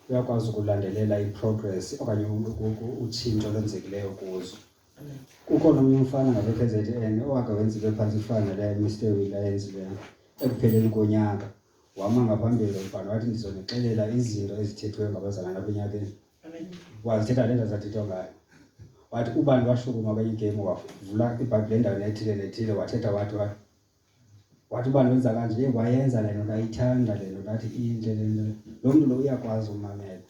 uyakwazi ukulandelela iprogress okanye utshintsho lwenzekileyo kuzo. Kukhona omnye umfana ngapha KZN owake wenza into phantsi ifana le Mr. Will ayenzileyo ekupheleni konyaka. Wama ngaphambili umfana wathi ndizonixelela izinto ezithethwe ngabazalwana benyakeni. Wazithetha lento zathethwa ngayo. Wathi ubani washukuma kuyigame wavula iBhayibhile endaweni ethile nethile wathetha wathi ubani wenza kanje wayenza lento ndayithanda lento ngathi inhle lento. Lo muntu lo uyakwazi umamela.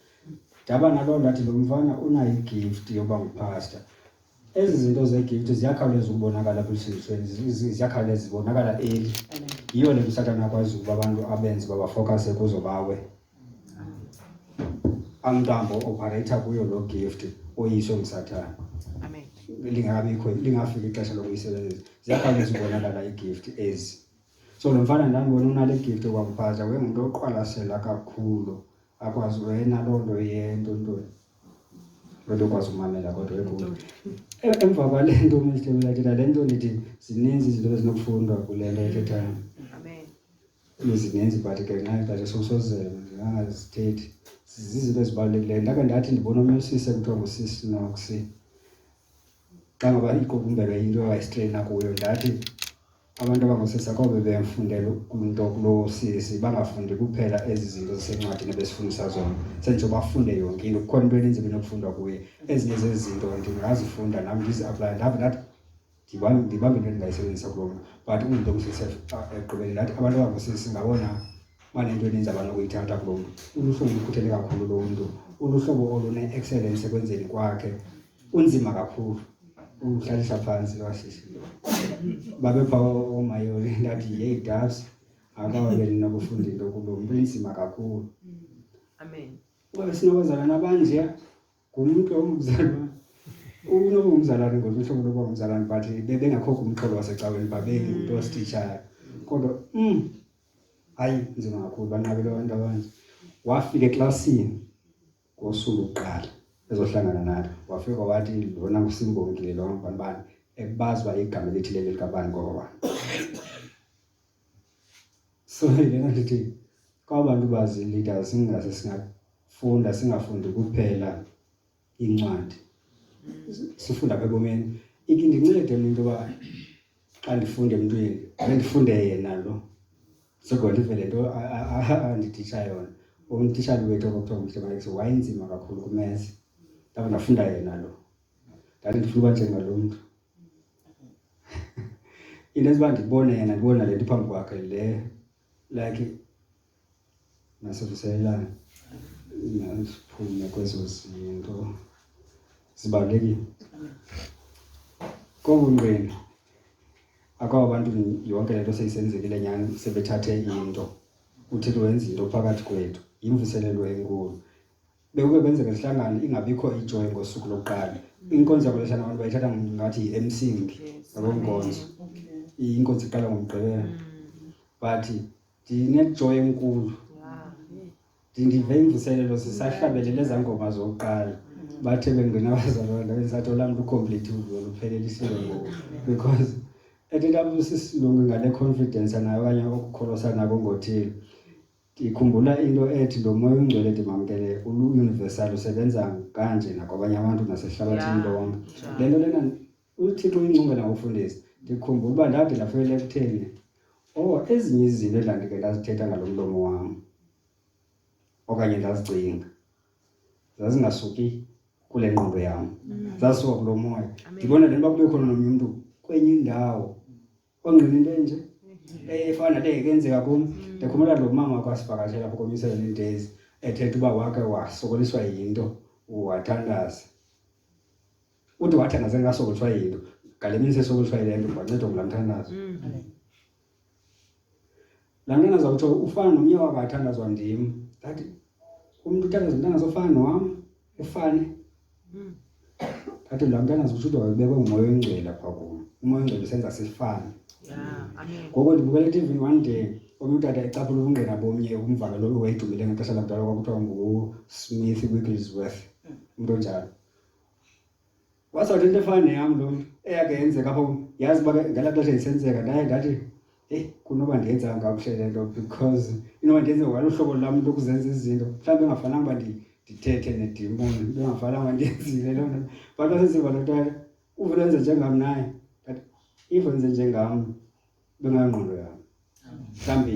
Daba nalo ndathi lo mfana unayo igift yoba ngupastor. Ezi zinto zegift ziyakhawuleza ukubonakala kwisizweni, ziyakhawuleza zibonakala early. Yiyo le uSathane akwazi ukuba abantu abenzi babafocuse kuzo bawe. Amntambo operator kuyo lo gift oyisho nguSathane. Amen. Lingafika ixesha lokuyisebenzisa. Ziyakhawuleza ukubonakala igift ezi. So lo mfana ndandibona unale gift okwakuphasa wengumuntu oqwalasela kakhulu akwazi wena loo nto yento ntoni. Lo kwazi umamela kodwa ekude. Emva kwale nto uMr. Thina le nto ndithi zininzi izinto ezinokufundwa kule nto ethethayo. Amen. Zininzi but ke nayo xa sosozela ngangazithethe. Zizinto ezibalulekileyo. Ndake ndathi ndibona omnye usisi ekuthiwa nguSisi Noxi. Xa ngaba iqukumbele into wayistrayina kuyo ndathi abantu abangosisi akho bebemfundela kulo sisi bangafundi kuphela ezi zinto zisencwadini ebesifundisa zona. Senje bafunde yonke into kukhona into eninzi benokufundwa kuye. Ezinye zezzinto ndingazifunda nami ndizi-apply ndathi ndibambe into endingayisebenzisa kulo but umuntu ongusisi egqibele ndathi abantu abangosisi ngabona banento eninzi abanokuyithatha kulo mntu. Uluhlobo olukhuthele kakhulu lo mntu, uluhlobo olune-excellence ekwenzeni kwakhe, unzima kakhulu. Uhlalisa phansi lwasisi babepha omayoli ndathi yeyi Dubs akabe ninokufunda into kulo mntu inzima kakhulu. Amen. Ube sinokuzalana abanje ngumntu omzalwana unomzalwane ngohlobo lokuba umzalwane but bebengakho kumxholo wasecaweni babengumuntu osititshayo kodwa hayi nzima kakhulu banqabile abantu abanje. Wafika eklasini ngosuku lokuqala ezohlangana nathi wafika wathi lona ngusimbongile lo ngubani ekubazi uba igama elithile likabani ngoba. So lena ndithi kwabantu bazi leaders singase singafunda singafundi kuphela incwadi sifunda ebomeni. Ikindincede into yoba xa ndifunde emntwini bendifunde yena lo segodwa le nto andititsha yona. Umtishali wethu okuthiwa nguMr. So wayinzima kakhulu kumesi ndaba ndafunda yena lo ndathi ndifuna uba njengalo mntu. Into eziba ndibone yena ndibona le nto phambi kwakhe le like nasevuselelana nasiphume kwezo zinto zibalulekile. Kobungqina akwa abantu yonke le nto seyisenzekile nyani sebethathe into uThixo wenza into phakathi kwethu yimvuselelo enkulu. Bekube benzeka sihlangane ingabikho ijoy ngosuku lokuqala. Inkonzo yabo lehlangana abantu bayithatha ngathi yi-emcing ngabonkonzo. Inkonzo iqala ngomgqibelo but ndinejoy enkulu. Ndive imvuselelo sisahlabelele ezangoma zokuqala bathe bengena abazalwana besathi olamntu complete uluphelelisiwe ngoku because ethetha sisilungu ngale confidence nayo okanye ukukholosa nako ngothile. Ndikhumbula into ethi lo moya ongcwele ndimamkele ulu-universal usebenza kanje nakwabanye abantu nasehlabathini lonke. Le nto lena uThixo uyincungela ngokufundisa. Ndikhumbula uba ndade ndafela ekutheni ezinye izinto endandike ndazithetha ngalo mlomo wam okanye ndazicinga zazingasuki kule ngqondo yam zasuka kulo moya. Ndibona le nto kube khona nomnye umntu kwenye indawo ongqina into enje efana le ikenzeka kum. Ndikhumbula lo mama kwasivakashela apho komiseni days ethetha uba wake wasokoliswa yinto wathandaza. Uthi wathandaza ngasokoliswa yinto ngale mini sesokoliswa yile nto wancedwa ngulaa mthandazo. Laa mntanazo awutsho ufana nomnye wakathandazwa ndim. Ndathi umntu uthandaza umntanazo ofana nowam ufane. Ndathi laa mntanazo utsho uba wayebekwe ngumoya oyingcwele apha kum. Umoya oyingcwele usenza sifane. Ngoko ndibukele eTV one day omnye utata ecaphula ubungqina bomnye umvakelo lo wayedumile ngexesha lakudala kwakuthiwa nguSmith Wigglesworth umntu onjalo. Wasawuthi into efana neyam lo mntu eyakhe yenzeka apho yazi uba ngelaa xesha isenzeka ndaye ndathi kunoba ndiyenzanga kakuhle le nto because inoba ndiyenze ngalo hlobo lam lokuzenza izinto mhlawumbi engafananga uba ndithethe nedemoni bengafananga ndiyenzile loo nto but wasenziva loo nto uvele wenze njengam naye but if wenze njengam bengayongqondo yam mhlawumbi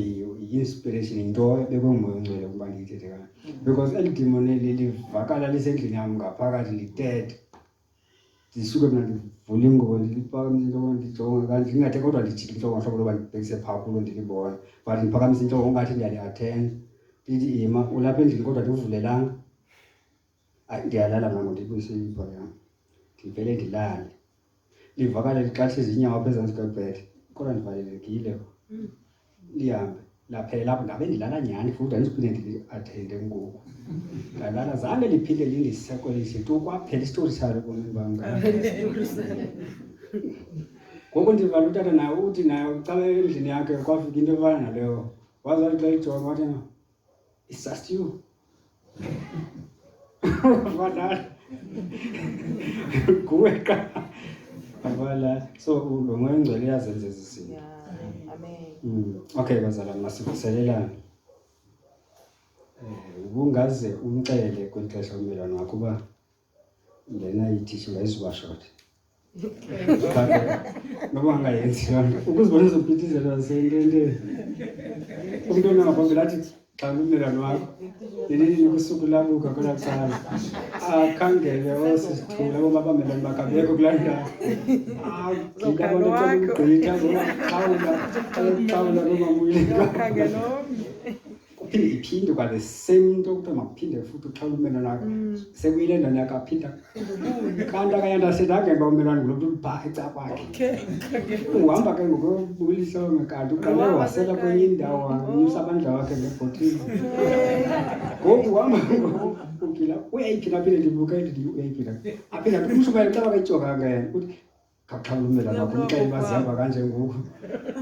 yi-inspiration yinto ebekwe ngumoya ongcwele ukuba ndiyithethe kanje because eli demoni livakala lisendlini yam ngaphakathi lithethe ndisuke mna ndivule ingubo ndiliphakamise intloko ndijonga kanti ndingathe kodwa ndijike intloko ngohlobo loba ndibhekise phaa kulo ndilibona but ndiphakamise intloko ungathi ndiyali-athenda ndithi ima ulapha endlini kodwa ndivulelanga ndiyalala mna ngondibuyise ipha yam ndivele ndilale livakale lixathisa iinyawo apha ezantsi kwebhedi kodwa ndivalelekile lihambe laphela apho ndabe ndilala nyhani futhi andiziphinde ndili-athende ngoku ndalala zange liphinde lindisekwelise tu kwaphela isitori salo ebomini bam ngoku ndivala utata naye uthi naye ucala endlini yakhe kwafika into efana naleyo wazathi xa ijonga wathi it's just you vadala nguwe ka avala so lo moya ongcwele uyazenza ezi zinto. Yeah. Amen. Okay bazalwane masivuselelane ubungaze umxele kweli xesha ummelwane wakho uba lena ithishi ngayizubashoti noba angayenzi loo nto ukuzibona uzobhithizelwa sententeni umntu onangaphambili athi xa ummelwane wakho lelini kusuku labuka kwelaa cala akhangele osisithula abo babamelwane bakhe abekho kulaa ndawo gida abantu ecela ugqitha xawula nomamuyeka uphinde iphinde kwa the same nto kuthiwa makuphinde futhi uxhawula ummelwane wakho sekuyile ndani yakhe aphinda kanti akayandasendange ba ummelwane ngulo mntu ulibhaa eca kwakhe uhamba ke ngokobulisa kanti uqale wasela kwenye indawo wanyusa amandla wakhe ngebhotile ngoku uhamba ukila uyayiphina aphinde ndibuka endithi uyayiphina aphinde umshumayela xa bakayijoka ngena uthi kaxhawula ummelwane wakho umxele bazihamba kanje ngoku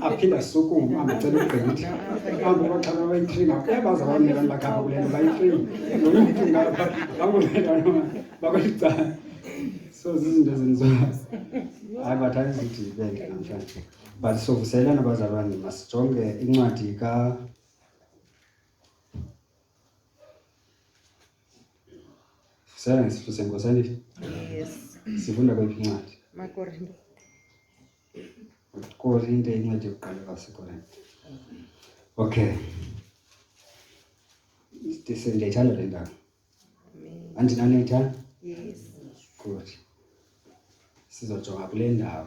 aphinda asukuma angacela ugqithi abo baxhawula bayi-train bayabazi abammelwane bakhe apha kule nto bayi-train nomntu ngapha bakumelwane bakwelicala so zizinto ezenziwayo hayi but andizithi ibende namhlanje but sovuselana bazalwane masijonge incwadi vuselana ngesifo senkosanithi Yes. sifunda kweyiphi incwadi Makorinto. Korinte incwadi yokuqala kasekorinte okay ndiyayithanda le ndawo Amen. andinaniyithanda Yes. good sizojonga kule ndawo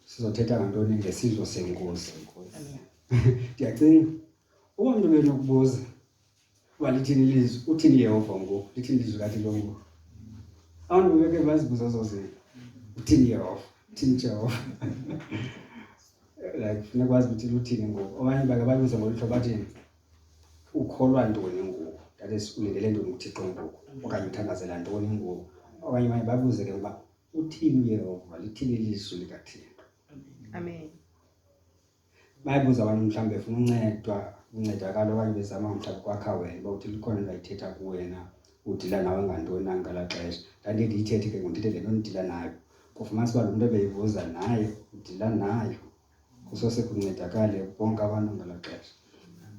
sizothetha ngantoni ngesidlo senkosi ndiyacinga uba mntu benokubuza uba lithini ilizwi uthini yehova ngoku lithini ilizwi kathixo ngoku abantu bebeke bazibuza ezo zinto uthini yehova uthini jehova like funeka wazi ukuthi uthini ngoku abanye bake babuze ngolutho bathini ukholwa ntoni ngoku that is ulindele ntoni kuthixo ngoku okanye uthandazela ntoni ngoku okanye abanye babuze ke uba uthini yehova lithini ilizwi likathixo. Amen. Bayibuza abantu mhlawumbe befuna uncedakala okanye bezama mhlawumbe kwakha wena uba uthi likhona into ayithetha kuwena udila nawe ngantoni na ngalaa xesha ndandiye ndiyithethe ke ngondithethe le nto ndidila nayo kufumanisa uba lo mntu ebeyibuza naye udila nayo kusose kuncedakale bonke abantu ngalaa xesha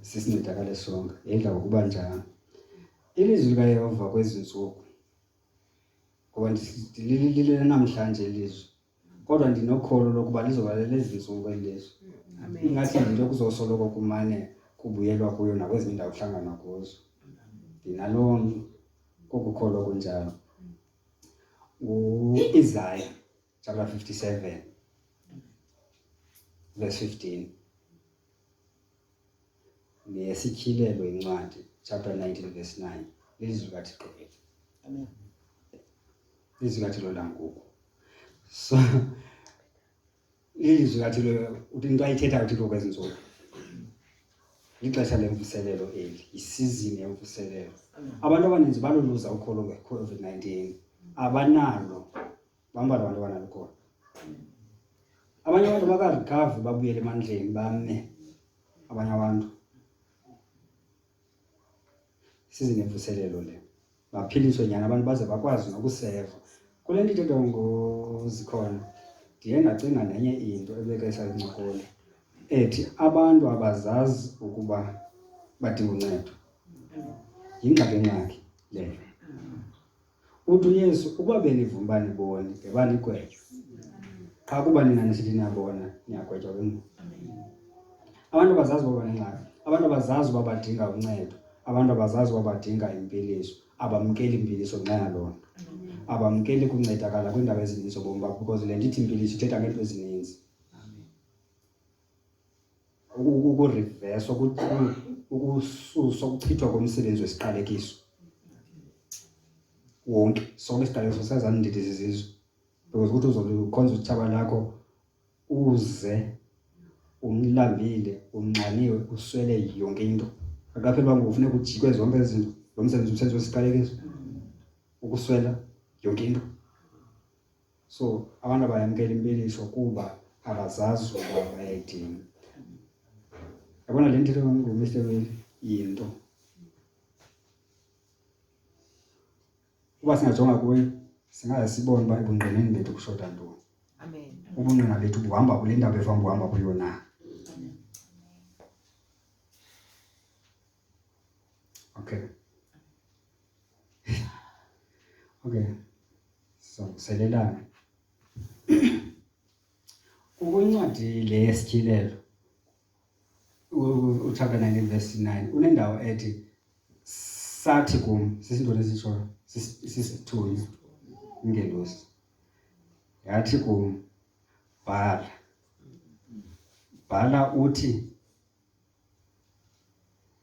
sisincedakale sonke yedla ngokuba njani ilizwi likayehova kwezi ntsuku ngoba lile namhlanje ilizwi kodwa ndinokholo lokuba lizoba lezi ntsuku elizwi ingathi yinto kuzosoloko kumane kubuyelwa kuyo nakwezinye indawo kuhlanganwa kuzo ndinaloo kokukholwa kunjalo ngu-Isaiah chapter 57 verse 15 nesityhilelo incwadi chapter 19 verse 9 lilizwi likaThixo. Amen. Lilizwi likaThixo langoku so ilizwi likaThixo uthi into ayithethayo uThixo kwezi ntsuku lixesha lemvuselelo eli isizini yemvuselelo. Abantu abaninzi baluluza ukholo nge-COVID-19 abanalo bambalwa abantu abanalo ukholo. Abanye abantu bakarikhavi babuyele emandleni bame abanye abantu isizini yemvuselelo le baphiliswe nyana abantu baze bakwazi nokuseva kule nto ithethwa ngozikhona. Ndiye ndacinga nenye into ebekesa incokola ethi abantu abazazi ukuba badinga uncedo. Yingxaki leyo. Uthi uYesu ukuba benivuma uba nibone ngebani igwetywa. Xa kuba nina nisithi niyabona niyagwetywa ke ngoku. Abantu abazazi uba banengxaki, abantu abazazi uba badinga uncedo, abantu abazazi uba badinga impiliso, abamkeli impiliso ngenxa yaloo nto. Abamkeli kuncedakala kwiindawo ezininzi zobomi babo because le nto ithi impiliso ithetha ngeento ezininzi. Ukuriveswa, ukususwa, ukuchithwa komsebenzi wesiqalekiso. Wonke, sonke isiqalekiso sezaa ndidi zizizo. Because ukuthi uzokhonza utshaba lakho uze umlambile, unxaniwe, uswele yonke into. Akaphela uba ngokufuneka ujikwe zonke izinto, lo msebenzi umsebenzi wesiqalekiso, ukuswela yonke into. So abantu abayamkela impiliso kuba abazazi uba bayayidinga. Yabona le nto ngoMr. Yinto. Uba singajonga kuyo, singaze sibone uba ebungqineni bethu kushota ntoni. Amen. Ubungqina bethu buhamba kule ndawo evanga buhamba kuyo na. Okay. So, selelana. Ukwincwadi le yesityilelo, uchapter 19 verse 9, unendawo ethi sathi kum, sisintoni esitshoyo, sisithunywa, ingelosi. Yathi kum, bhala uthi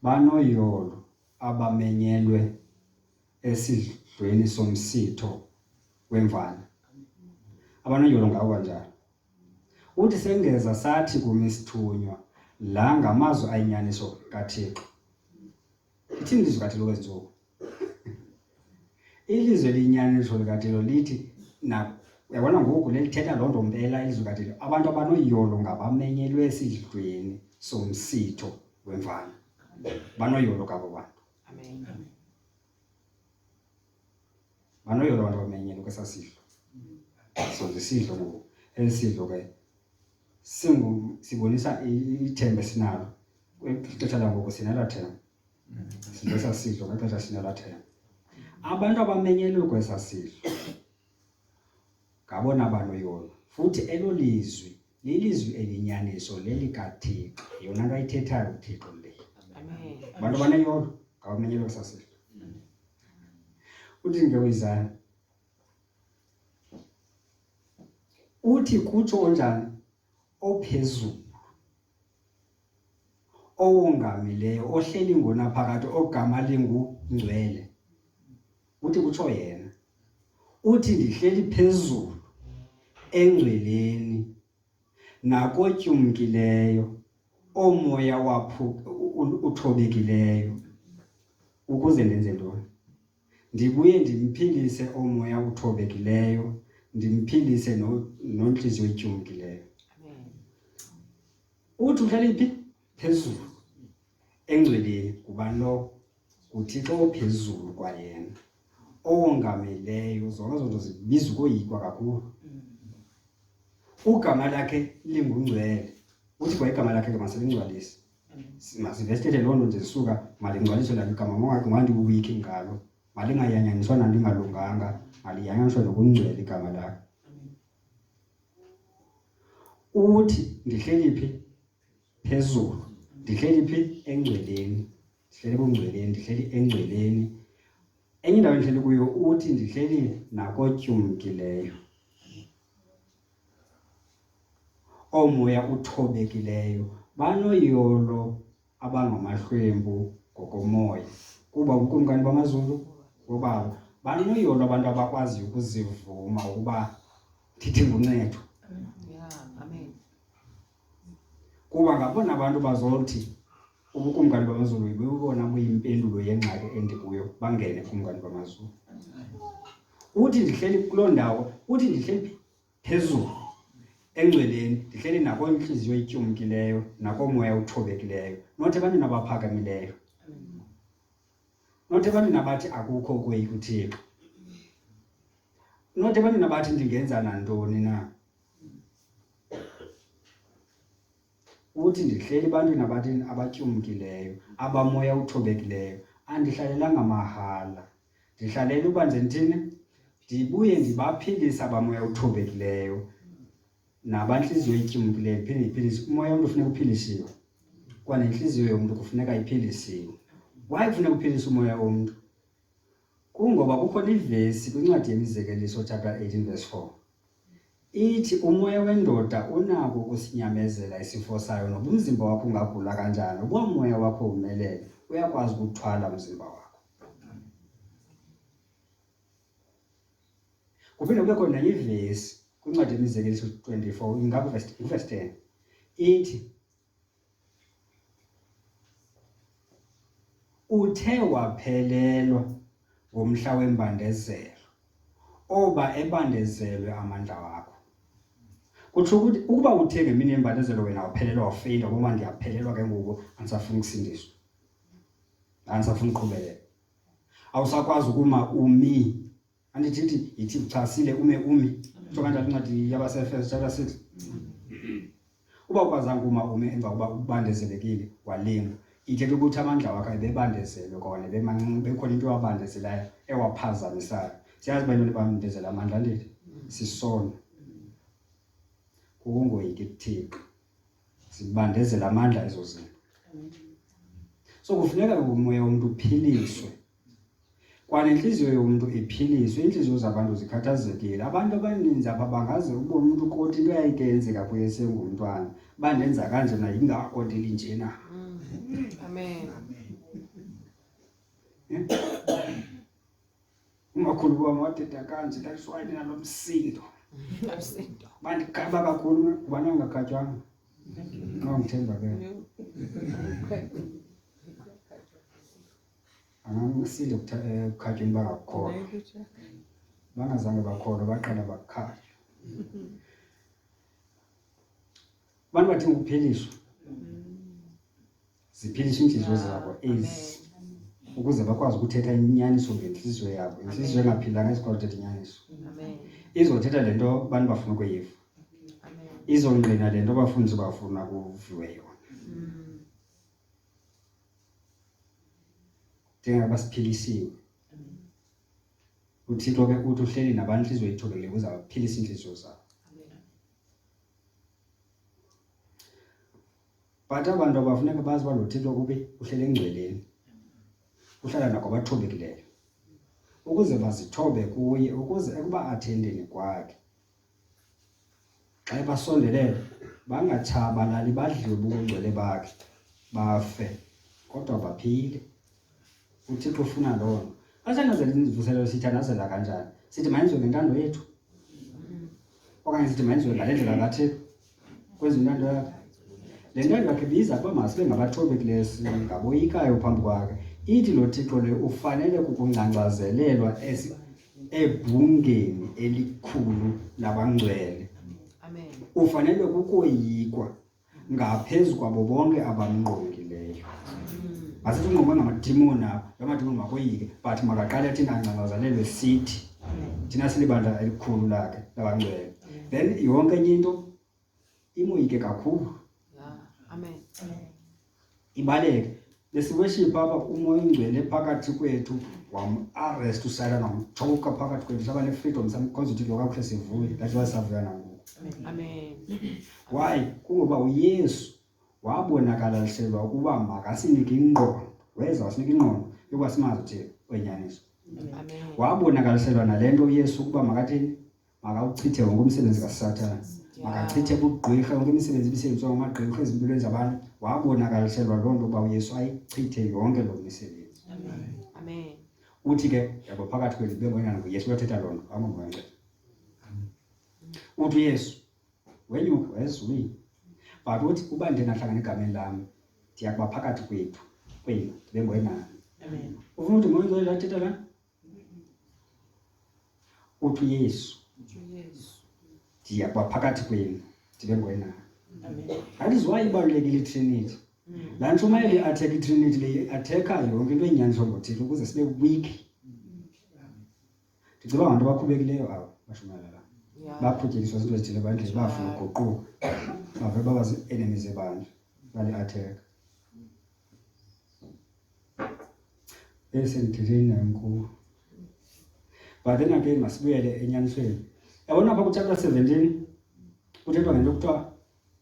banoyolo abamenyelwe esidlweni somsitho wemvana. Abanoyolo ngabo kanjalo. Uthi sengeza sathi kum isithunywa, la ngamazwi ayinyaniso kaThixo. Ithini ilizwi kaThixo kwezintsuku? Ilizwi liyinyaniso likaThixo lithi yabona ngoku lelithetha loo nto mpela ilizwi kaThixo. Abantu abanoyolo ngabamenyelwe esidlweni somsitho wemvana. Banoyolo kabo bantu. Amen. Banoyolo abantu abamenyelwe kwesasidlo. So isidlo ngoku, esidlo ke sibonisa ithemba sinalo. Kwixesha langoku sinela themba. Sibonisa sidlo kwixesha sinela themba. Abantu abamenyelwe kwesasidlo ngabona banoyolo. Futhi elo lizwi lilizwi elinyaniso lelikaThixo. Yona nto ayithethayo uThixo le. Amen. Abantu abaneyolo ngabamenyelwe kwesasidlo. Uthi ke uIsaya, uthi kutsho onjani ophezulu, owongamileyo, ohleli ngonaphakade, ogama lingungcwele. Uthi kutsho yena, uthi ndihleli phezulu engcweleni nakotyumkileyo, omoya uthobekileyo, ukuze ndenze ntoni? Ndibuye ndimphilise omoya uthobekileyo, ndimphilise nontliziyo etyumkileyo. Uthi uhleli phi? Phezulu engcweleni. Kuba lo uThixo ophezulu kwayena, owongamileyo. Zonke ezo nto zibiza ukoyikwa kakhulu. Ugama lakhe lingungcwele. Uthi kwa igama lakhe ke masilingcwalise. Masivesithethe loo nto nje zisuka malingcwaliswe laa igama, mongacinga ndiwiki ngalo. Malingayanyaniswa nanto ingalunganga, maliyanyaniswe nobungcwele igama lakhe. Uthi ndihleli phi? Phezulu. Ndihleli phi? Engcweleni. Ndihleli ebungcweleni, ndihleli engcweleni. Enye indawo endihleli kuyo uthi ndihleli nakotyumkileyo, omoya uthobekileyo. Banoyolo abangamahlwempu ngokomoya, kuba ubukumkani bamazulu bobabo. Banoyolo abantu abakwaziyo ukuzivuma ukuba ndidinga uncedo. Amen. Kuba ngabona abantu bazothi ubukumkani bamazulu bubona buyimpendulo yengxaki endikuyo, bangene kukumkani bamazulu. Uthi ndihleli kuloo ndawo, uthi ndihleli phezulu engcweleni, ndihleli nakontliziyo etyumkileyo, nakomoya uthobekileyo. Nothi ebantwini abaphakamileyo, nothi ebantwini abathi akukho ukoyika uThixo, nothi ebantwini abathi ndingenza nantoni na. Uthi ndihleli ebantwini abathi abatyumkileyo, abamoya uthobekileyo. Andihlalelanga mahala, Ndihlalela uba nje ndithini ndibuye ndibaphilisa abamoya uthobekileyo nabanhliziyo ityumkileyo phinde iphilise umoya womntu ufuneka uphilisiwe kwanenhliziyo yomuntu kufuneka iphilisiwe. Why kufuneka uphilisa umoya womntu? Kungoba kukhona ivesi kwincwadi yemizekeliso chapter 18 verse 4 ithi umoya wendoda unako ukusinyamezela isifo sayo noba umzimba wakho ungagula kanjani uba umoya wakho umelele uyakwazi ukuthwala umzimba wakho. Kuphinde kube khona ivesi kwincwadi yemizekeliso 24 ingapha verse 10 ithi uthe waphelelwa ngomhla wembandezelo oba ebandezelwe amandla wakho. Kutsho ukuthi ukuba uthe ngemini yembandezelo wena waphelelwa wafeyila ngoba ndiyaphelelwa ke ngoku andisafuna ukusindiswa andisafuna uqhubekela awusakwazi ukuma umi andithi yithi uchasile umi so kanjalo incwadi yabaseFeso chapter 6 uba ukwazanga uma umi emva kuba ubandezelekile walinga ithetha ukuthi amandla wakhe ebebandezelwe kona bekhona into wabandezelayo ewaphazamisayo. Siyazi bayintoni bambandezela amandla ndithi sisona kungoyiki kuThixo sibandezela amandla ezo zinto. So kufuneka umoya womuntu uphiliswe kwanenhliziyo yomuntu iphiliswe. Inhliziyo zabantu zikhathazekile. Abantu abaninzi apha bangaze ubone umuntu kodwa into yayikenzeka kuye sengumntwana bandenza kanje na ingakondeli nje na. Amen. Umakhulu wami wathetha kanje kaswayini nalomsindo. Umsindo. Bandikaba kakhulu kubana ungakhatywanga. Ngithemba ke. Angangisize ukukhatyweni bakakhona. Bangazange bakhona baqala bakhala. Abantu bathi ukuphiliswa. Ziphiliswa inhliziyo zabo ezi ukuze bakwazi ukuthetha inyaniso ngenhliziyo yabo. Inhliziyo engaphilanga isikwazi ukuthetha inyaniso. Amen. Izothetha lento abantu bafuna ukuyiva. Amen. Izongqina lento abafundisi bafuna kuviwe yona. Njengoba siphilisiwe. uThixo ke uthi uhleli nabantu inhliziyo ethobekile uzabaphilisa inhliziyo zabo. But abantu abafuneka bazi ba lo Thixo kube uhlele engcweleni. Uhlala nako bathobekileyo. Ukuze bazithobe kuye ukuze ekuba athendeni kwakhe. Xa basondelele bangatshabalali badliwe bubungcwele bakhe bafe kodwa baphile. uThixo ufuna lona. Asenazela imvuselelo sithandazela kanjani? Sithi mayenzwe ngentando yethu. Okanye sithi mayenzwe ngale ndlela kaThixo. Kwenza intando yakhe. Le nto yakhe biza kuba masibe ngabathobekileyo singaboyikayo phambi kwakhe. Ithi lo Thixo le ufanele kukungcangcazelelwa ebhungeni elikhulu labangcwele. Amen. Ufanele kukoyikwa ngaphezu kwabo bonke abamngqongileyo. Asithi ungqongwe ngamadimoni apha, la madimoni makoyike, but makaqale athi angcangcazelelwe sithi thina silibandla elikhulu lakhe labangcwele. Then yonke enye into imoyike kakhulu. Amen. Ibaleke. Besiworship apha umoya ingcwele phakathi kwethu wam-arrest usayana nomthoka phakathi kwethu saba ne-freedom sam because uThixo kakuhle sivuye that's why savuya nangoku. Amen. Why? Kungoba uYesu wabonakala lihlelwa ukuba makasinike ingqondo. Weza wasinika ingqondo yokuba simazi uThixo wenyaniso. Amen. Wabonakaliselwa nalento uYesu ukuba makathini makawuchithe wonke umsebenzi kaSathane. Makachithe ubugqirha wonke imisebenzi ebisenziswa ngamagqirha ezimpilweni zabantu. Wabonakaliselwa loo nto uba uYesu ayichithe yonke lo misebenzi. Amen. Uthi ke yabo phakathi kwethu bengonyana nguYesu wathetha loo nto amangwenqe. Uthi uYesu wenyuka wezulwini. But uthi uba ndinahlangana egameni lami ndiyakuba phakathi kwethu kwenu bengoyinani. Amen. Ufuna ukuthi ngoyinto yathetha la? Uthi uYesu ndiyakuba phakathi kwenu ndibengoyinani. Amen. That is why ibalulekile iTrinity. La ntshumayelo atheka iTrinity le atheka yonke into enyaniswa ngoThixo ukuze sibe weak. Ndicinga abantu abakhubekileyo abo bashumayela la. Baphutyiswa izinto ezithile bandle bafuna uguquka. Bave baba zi-enemies ebandla bale atheka. Esendithini enkulu. But then again masibuyele enyanisweni. Yabona apha kuchapter 17 kuthethwa ngento kuthiwa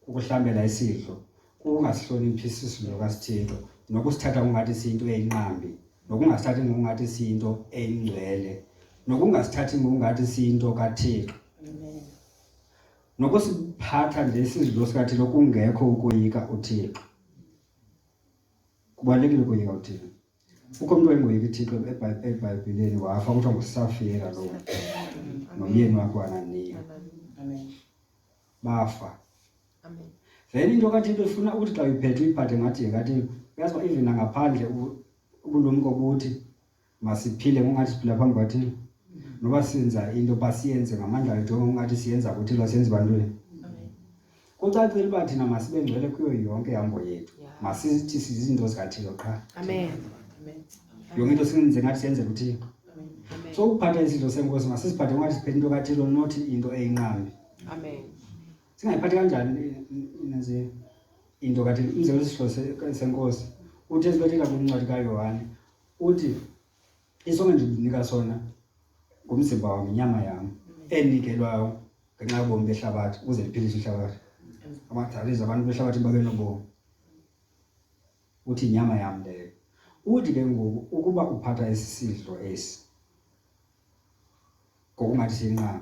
ukuhlambela isidlo, ukungasihloniphi isisilo kaSithixo, nokusithatha ungathi isinto eyinqambi, nokungasithathi ngokungathi isinto eyingcwele, nokungasithathi ngokungathi isinto kaThixo. Amen. Nokusiphatha nje isidlo sikaThixo kungekho ukoyika uThixo. Kubalulekile ukoyika uThixo. Ukho umuntu oyengoyika uThixo eBhayibhelini wafa kuthiwa nguSafira lo nomyeni wakhe Ananiya. Amen. Bafa. Amen. Then into kaThixo ifuna ukuthi xa uyiphethe uyiphathe ngathi kaThixo. Uyazi uba even ngaphandle ubulumko buthi masiphile ngokungathi siphila phambi kwaThixo. Noba senza into basiyenze ngamandla ethu ngokungathi siyenza kuThixo siyenza bantwini. Amen. Kucacile uba thina masibe ngcwele kuyo yonke ihambo yethu. Yeah. Masithi sizinto zikaThixo qha. Amen. Amen. Yonke into singenze ngathi siyenze kuThixo. Amen. Amen. So ukuphatha isidlo senkosi masisiphathe ngathi siphethe into kaThixo not into eyinqambi. Amen. Singayiphathi kanjani neze into kaThixo imizekelo isidlo senkosi. Uthi esibethela kwincwadi kaYohane uthi isonke endinika sona ngumzimba wami inyama yami enikelwayo ngenxa yobomi behlabathi ukuze liphilise ihlabathi. Amadaliza abantu behlabathi babe nobomi. Uthi inyama yami leyo. Uthi ke ngoku ukuba uphatha isisidlo esi ngokungathi sinqama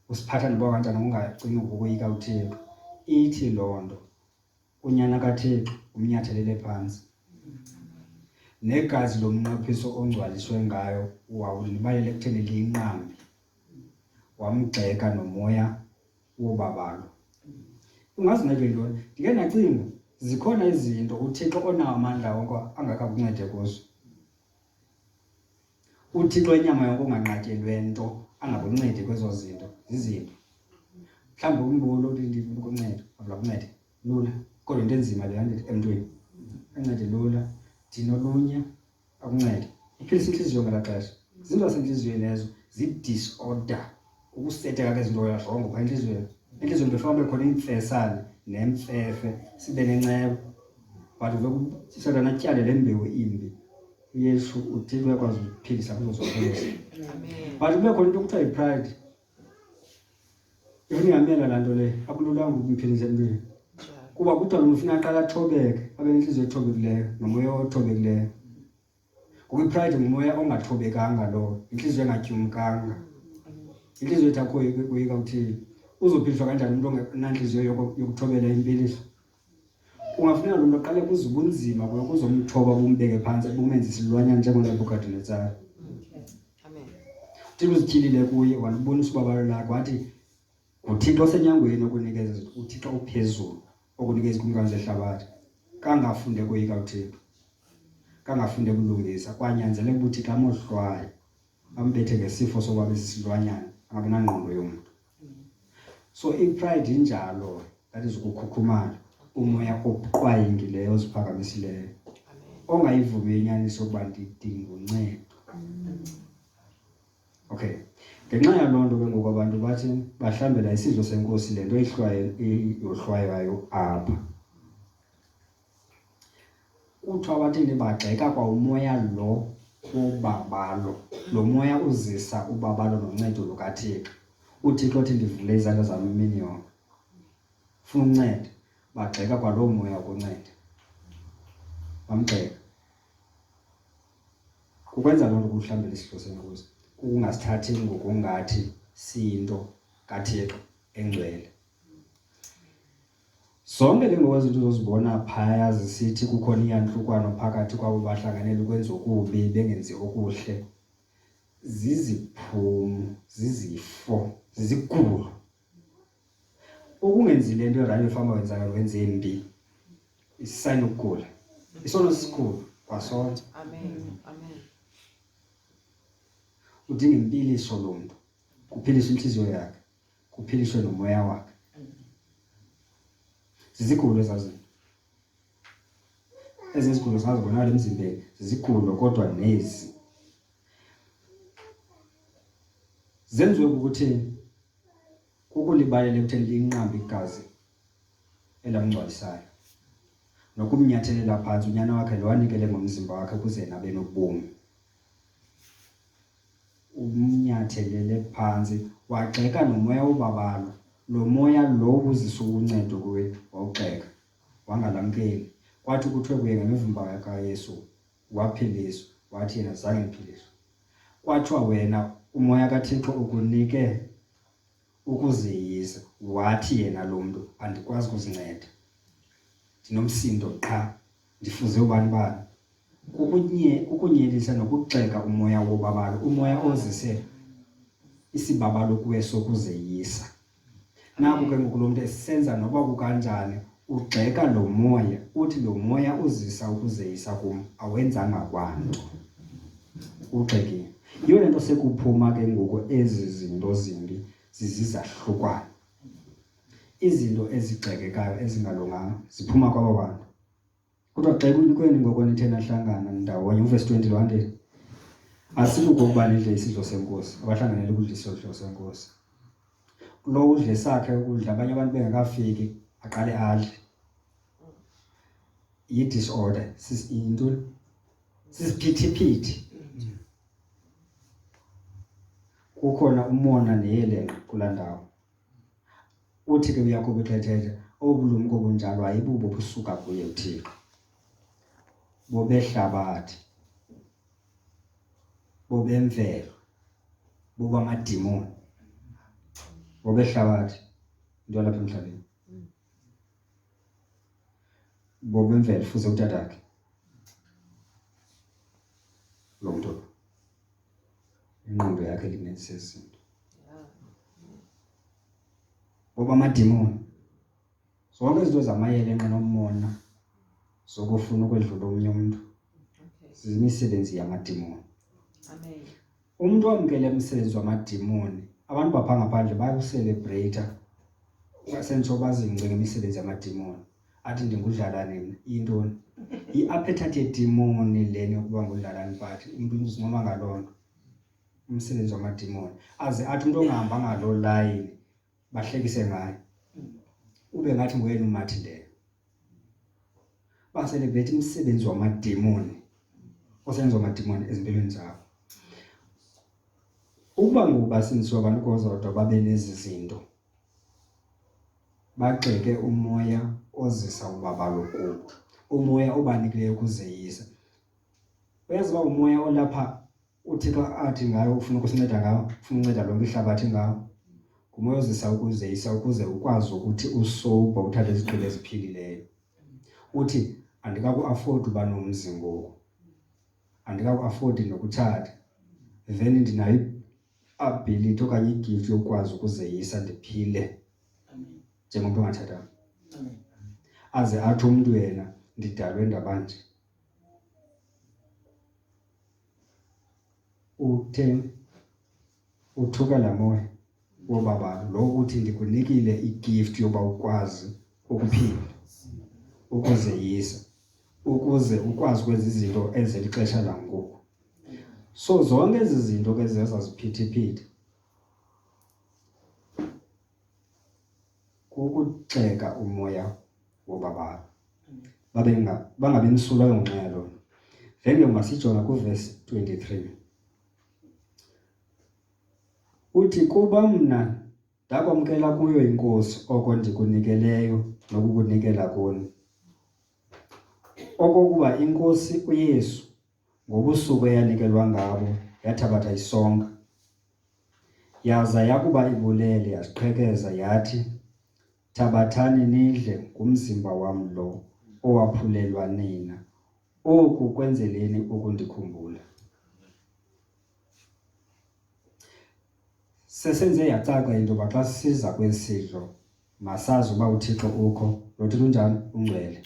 usiphatha noba kanjani ungacini ukuyika uThixo, ithi loo nto unyana kaThixo umnyathelele phansi. Negazi lomnqaphiso ongcwaliswe ngayo wawulibalele ekutheni liyinqambi, wamgxeka nomoya wobabalo. Ungazinake ntoni? Ndike nacinga zikhona izinto uThixo onawo amandla wonke angakakuncede kuzo. uThixo inyama yonke unganqatyelwe nto angakuncedi kwezo zinto zizinto. Mhlawumbe umbulo uthi ndifuna ukunceda akuncede lula kodwa into enzima le yandithi emntwini ancede lula dinolunya akuncede iphilisa inhliziyo ngala xesha. Izinto zasenhliziyweni lezo zi-disorder ukuseteka kwezinto yazonke pha enhliziyweni. Enhliziyweni befana bekhona imfesane nemfefe sibe nenceba but uveke Satana atyale le mbewu imbi. Yesu uThixo uyakwazi ukuphilisa kuzo zonke lezi. Amen. But kube khona into kuthiwa yi-pride. Ifunyanela laa nto le akululanga ukumphilisa emntwini. Kuba kuthiwa ufuna aqala athobeke abe nenhliziyo ethobekileyo nomoya othobekileyo. Ngoba i-pride ngumoya ongathobekanga lowo, inhliziyo engatyumkanga. Inhliziyo ethi akho kuyika uThixo. Uzophiliswa kanjani umuntu ongenanhliziyo yokuthobela impiliso? Ungafuneka lo muntu aqale kuze ubunzima kuyo kuzomthoba bumbeke phansi bumenze isilwanyana njengoNebukadinezar. Amen. uThixo uzityhilile kuye walubonisa ubabalo lakhe wathi uThixo osenyangweni okunikeza uThixo ophezulu okunikeza kumkani zehlabathi. Kangafunde kuyika uThixo, kangafunde kulungisa, kwanyanzeleka ukuthi xa mohlwaye ambethe ngesifo sokuba besilwanyana angabi nangqondo yomuntu. So i-pride injalo, that is ukukhukhumala, umoya oqwayingileyo oziphakamisileyo Amen. ongayivumi inyaniso ukuba ndidinga uncedo. Okay, ngenxa yaloo nto ke ngoku abantu bathi bahlambela isidlo senkosi le nto yohlwayo apha. Kuthiwa bathini bagxeka kwa umoya lo wobabalo. Lo moya uzisa ubabalo noncedo lukaThixo. uThixo othi ndivule izandla zami imini yonke funa uncedo, bagxeka kwaloo moya wokunceda bamgxeka. Kukwenza loo nto kuhlambela isidlo senkosi ukungasithathi ngokungathi siyinto kaThixo engcwele. Zonke ke ngokwezinto zozibona phaya zisithi kukhona iyanhlukano phakathi kwabo bahlanganele ukwenza okubi bengenzi okuhle, ziziphumo, zizifo, zizigulo. Ukungenzi le nto erayo efama wenzayo wenze imbi isayini ukugula. Isono sisikhulu kwasona. Amen. Amen. Udinga impiliso lo muntu, kuphiliswe inhliziyo yakhe, kuphiliswe nomoya wakhe. Zizigulo ezazinto. Ezizigulo zingazibonakala emzimbeni, zizigulo kodwa nezi. Zenziwe ukuthi kukulibalela ekutheni linqambe igazi elamngcwalisayo. Nokumnyathelela phansi unyana wakhe lo wanikele ngomzimba wakhe ukuze nabe nobomi. umnyathelele phansi wagxeka nomoya obabalo. Lo moya lo uzisa uncedo kuwe wawugxeka wangalamkeli. Kwathi kuthiwe kuye ngemivumba kaYesu waphiliswa, wathi yena zange ngiphiliswe. Kwathiwa wena umoya kaThixo ukunike ukuziyisa, wathi yena lo muntu andikwazi ukuzinceda, ndinomsindo qha, ndifuze ubani. Ukunyelisa nokugxeka umoya wobabalo, umoya ozise isibabalo kuwe sokuzeyisa. Naku ke ngoku lo muntu esenza noba kukanjani ugxeka lo moya, uthi lo moya uzisa ukuzeyisa kum awenzanga kwanto, ugxekile. Yiyo lento sekuphuma ke ngoku ezi zinto zimbi zizizahlukwana. Izinto ezigxekekayo ezingalunganga ziphuma kwabo bantu. Kodwa gxeka unikweni ngoko nithe nahlangana ndawonye, uverse 20 lo 100. Asithi ukuba nidle isidlo senkosi, abahlanganele ukudla isidlo senkosi. Lo udle sakhe ukudla, abanye abantu bengakafiki aqale adle. Yi-disorder, into sisiphithiphithi. Kukhona umona neyelenqe kula ndawo. Uthi ke uYakobe xethethe, obulumko obunjalo ayibubo busuka kuye uThixo, bobehlabathi, bobemvelo, bobamadimoni, bobehlabathi, into lapha emhlabeni, bobemvelo fuze utatakhe lo muntu ingqondo yakhe linesesinto, bobamadimoni, zonke izinto zamayele enqe nomona zokufuna ukwedlula omnye umuntu zimisebenzi yamadimoni. Amen. Umuntu wamkele umsebenzi wamadimoni, abantu bapha ngaphandle bayucelebrate basentsho bazingce ngemisebenzi yamadimoni. Athi ndingudlalane mina intoni i-appetite yedimoni leni yokuba ngudlalane, but umuntu uzinqoma ngalonto umsebenzi wamadimoni, aze athi umuntu ongahamba ngalo line bahlekise ngaye, ube ngathi nguyena umathi ndele. Baselebrate umsebenzi wamadimoni osenziwa amadimoni ezimpilweni zabo. Ukuba ngubasindiswa abantu kozodwa babe lezi zinto, bagxeke umoya ozisa ubabalo kubo, umoya obanikileyo ukuzeyisa. Uyazi uba umoya olapha uThixo athi ngayo ufuna ukusinceda ngawo, ufuna unceda lonke ihlabathi ngawo, ngumoya ozisa ukuzeyisa ukuze ukwazi ukuthi usober uthathe izigqibo eziphilileyo. Uthi andikaku-afford uba nomzi ngoku, andikaku-afford nokuthatha, then ndinayo ability okanye igift yokwazi ukuzeyisa ndiphile njengomuntu ongathathanga. Aze athi umntu yena ndidalwe ndabanje. Uthuka la moya wobabalo lo uthi ndikunikile igift yoba ukwazi ukuphila, ukuzeyisa, ukuze ukwazi kwenza izinto ezeli xesha langoku. So zonke ezi zinto ke zeza ziphithiphithi kukugxeka umoya wobabalo. Bangabi msulwa ngenxa yaloo. Vele ungasijonga kuverse 23. Uthi kuba mna ndakwamkela kuyo inkosi oko ndikunikeleyo nokukunikela kuni, okokuba inkosi uYesu ngobusuku eyanikelwa ngabo yathabatha isonka, yaza yakuba ibulele yaziqhekeza yathi, thabathani nidle ngumzimba wam lo owaphulelwa nina, oku kwenzeleni ukundikhumbula. Sesenze yacaca into yoba xa siza kwezi sidlo masazi uba uThixo ukho, lo Thixo unjani, ungcwele,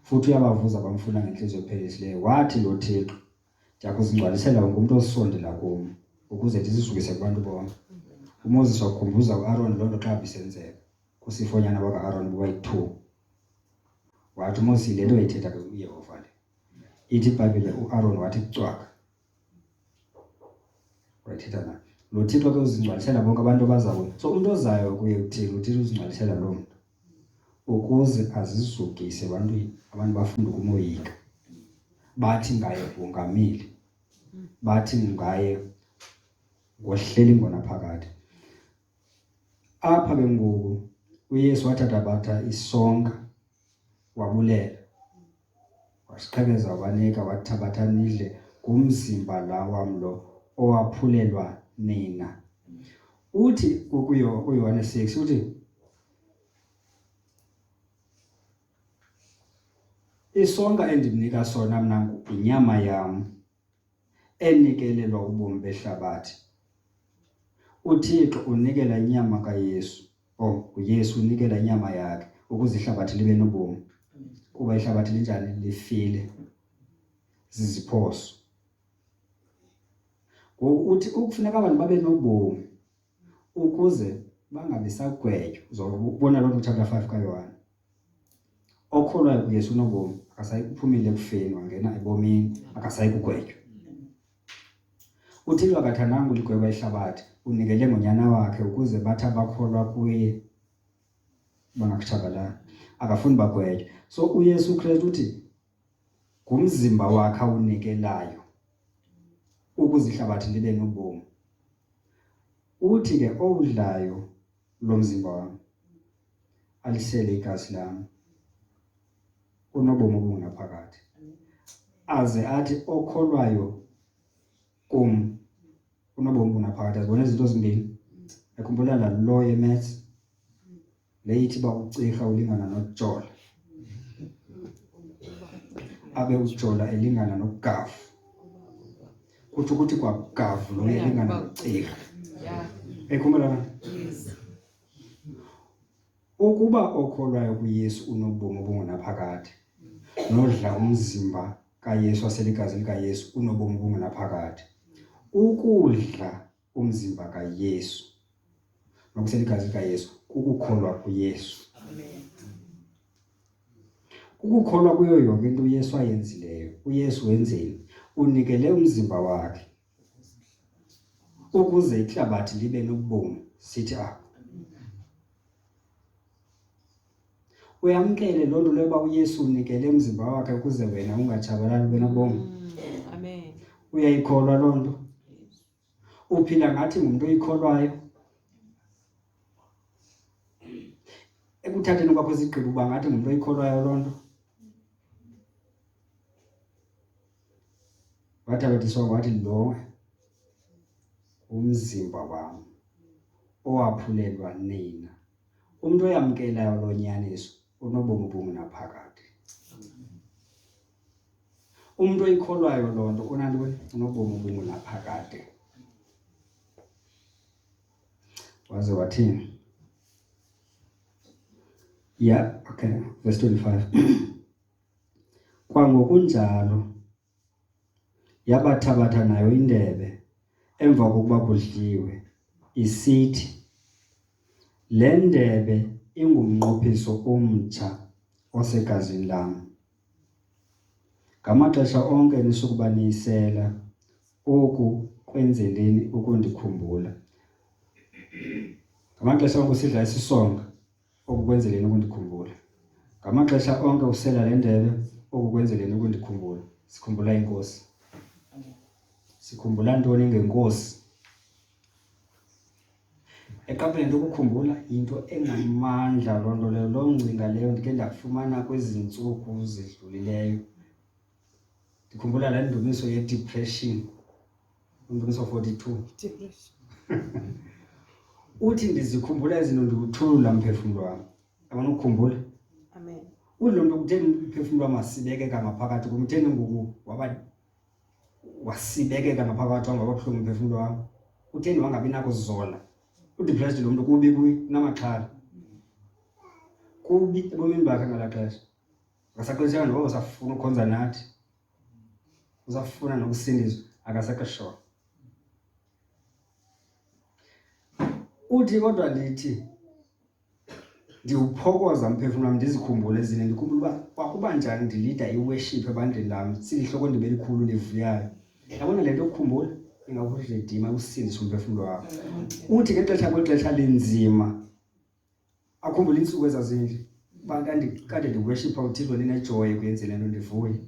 futhi uyabavuza bamfuna ngenhliziyo ephelisileyo. Wathi lo Thixo, ndiyakuzingcwalisela wonke umuntu osondela kum ukuze ndizizukise kubantu bonke. uMoses wakhumbuza u-Aaron loo nto xa bisenzeka kusifonyana baka-Aaron bubayi-2. Wathi uMoses le nto yayithetha ke uYehova le. Ithi iBhayibhile u-Aaron wathi cwaka, wayithetha na lo Thixo ke uzingcwalisela bonke abantu abazayo. So umuntu ozayo kuye uThixo, uThixo uzingcwalisela loo mntu ukuze azizukise ebantwini, abantu bafunda ukumoyika, bathi ngaye ungamili, bathi ngaye ngohleli ngona phakathi. Apha ke ngoku uYesu wathatha batha isonka wabulela. Wasiqhekeza wabanika wathabatha nidle kumzimba la wam lo owaphulelwa nina. Uthi kuYohane 6 uthi isonka endimnika sona mna inyama yam enikelelwa ubomi behlabathi. UThixo unikela inyama kaYesu. uYesu unikela inyama yakhe ukuze ihlabathi libe nobomi. Kuba ihlabathi linjani? Lifile ziziphoso. Uthi ukufuneka abantu babe nobomi ukuze bangabi sagwetywa. Uzobona lo chapter 5 kaYohane. Okholwayo kuYesu unobomi, akasayi kuphumile ekufeni wangena ebomini, akasayi kugwetywa. UThixo akathandanga uligweba ihlabathi, unikele ngonyana wakhe ukuze bathi abakholwa kuye bangakutshabalala, akafuni bagwetywe. So uYesu Kristu uthi ngumzimba wakhe awunikelayo ukuze ihlabathi libe nobomi. Uthi ke owudlayo lo mzimba wami alisele igazi lami unobomi obungaphakathi. Aze athi okholwayo kum unobomi obungaphakathi. Azibona izinto ezimbini. Ekhumbula la law ye-maths le ithi ba ucirha ulingana nokujola. Abe ujola elingana nokugavu. Kuthi ukuthi kwa gavu lo elingana nocirha. Ekhumbula na? Ukuba okholwayo kuYesu unobomi obungaphakathi, nodla umzimba kaYesu waseligazi likaYesu unobomi obungaphakathi. Ukudla umzimba kaYesu nokuseligazi likaYesu ukukholwa kuYesu. Ukukholwa kuyo yonke into uYesu ayenzileyo. uYesu wenzeni? Unikele umzimba wakhe ukuze ihlabathi libe nobomi. Sithi uyamkele loo nto leba uYesu unikele umzimba wakhe ukuze wena ungatshabalali ube nobomi. Amen. Uyayikholwa loo nto? Uphila ngathi ngumuntu oyikholwayo? Ekuthatheni kwakho izigqibo uba ngathi ngumuntu oyikholwayo loo nto? Wathatha isonka wathi lo umzimba wami owaphulelwa nina. Umuntu oyamkelayo lo nyaniso unobomi obungaphakathi. Umuntu oyikholwayo loo nto unantoni? Unobomi obungaphakathi. Waze wathini? Okay, verse 25. Kwangokunjalo yabathabatha nayo indebe emva kokuba kudliwe, isithi, le ndebe ingumnqophiso omtsha osegazini lam. Ngamaxesha onke nisukuba niyisela oku kwenzeleni ukundikhumbula. Ngamaxesha onke usidla isisonka oku kwenzeleni ukundikhumbula. Ngamaxesha onke usela le ndebe oku kwenzeleni ukundikhumbula. Sikhumbula inkosi. Sikhumbula ntoni ngenkosi? Eqaphela into ukukhumbula into engamandla loo nto leyo. Loo ngcinga leyo ndike ndakufumana kwezi ntsuku zidlulileyo. Ndikhumbula le ndumiso ye-depression, undumiso 42. Uthi ndizikhumbula izinto ndikuthulula mphefumlo wami. Yabona ukukhumbula? Amen. Uthi lo mntu kutheni umphefumlo wami wasibekeka ngaphakathi kum? Kutheni ngoku wasibekeka ngaphakathi wam waba buhlungu umphefumlo wami? Kutheni wangabi nakuzola? Udepressed lo mntu kubi kunamaxhala. Kubi ebomini bakhe ngalaa xesha. Akasaxeshanga noba usafuna ukhonza nathi. Uzafuna nokusindiswa, akasekho sure. Uthi kodwa lithi ndiwuphokoza umphefumlo wami ndizikhumbule ezinye. Ndikhumbula uba kwakuba njani ndilida i-worship ebandleni lam, silihloko ndibe likhulu livuyayo. Yabona le nto ukukhumbula ingakuredima usindisa umphefumlo wakho. Uthi ngexesha kwexesha linzima akhumbule iintsuku ezazinje bantu kade ndiworshipha uThixo ndinejoy kuyenzela le nto ndivuye.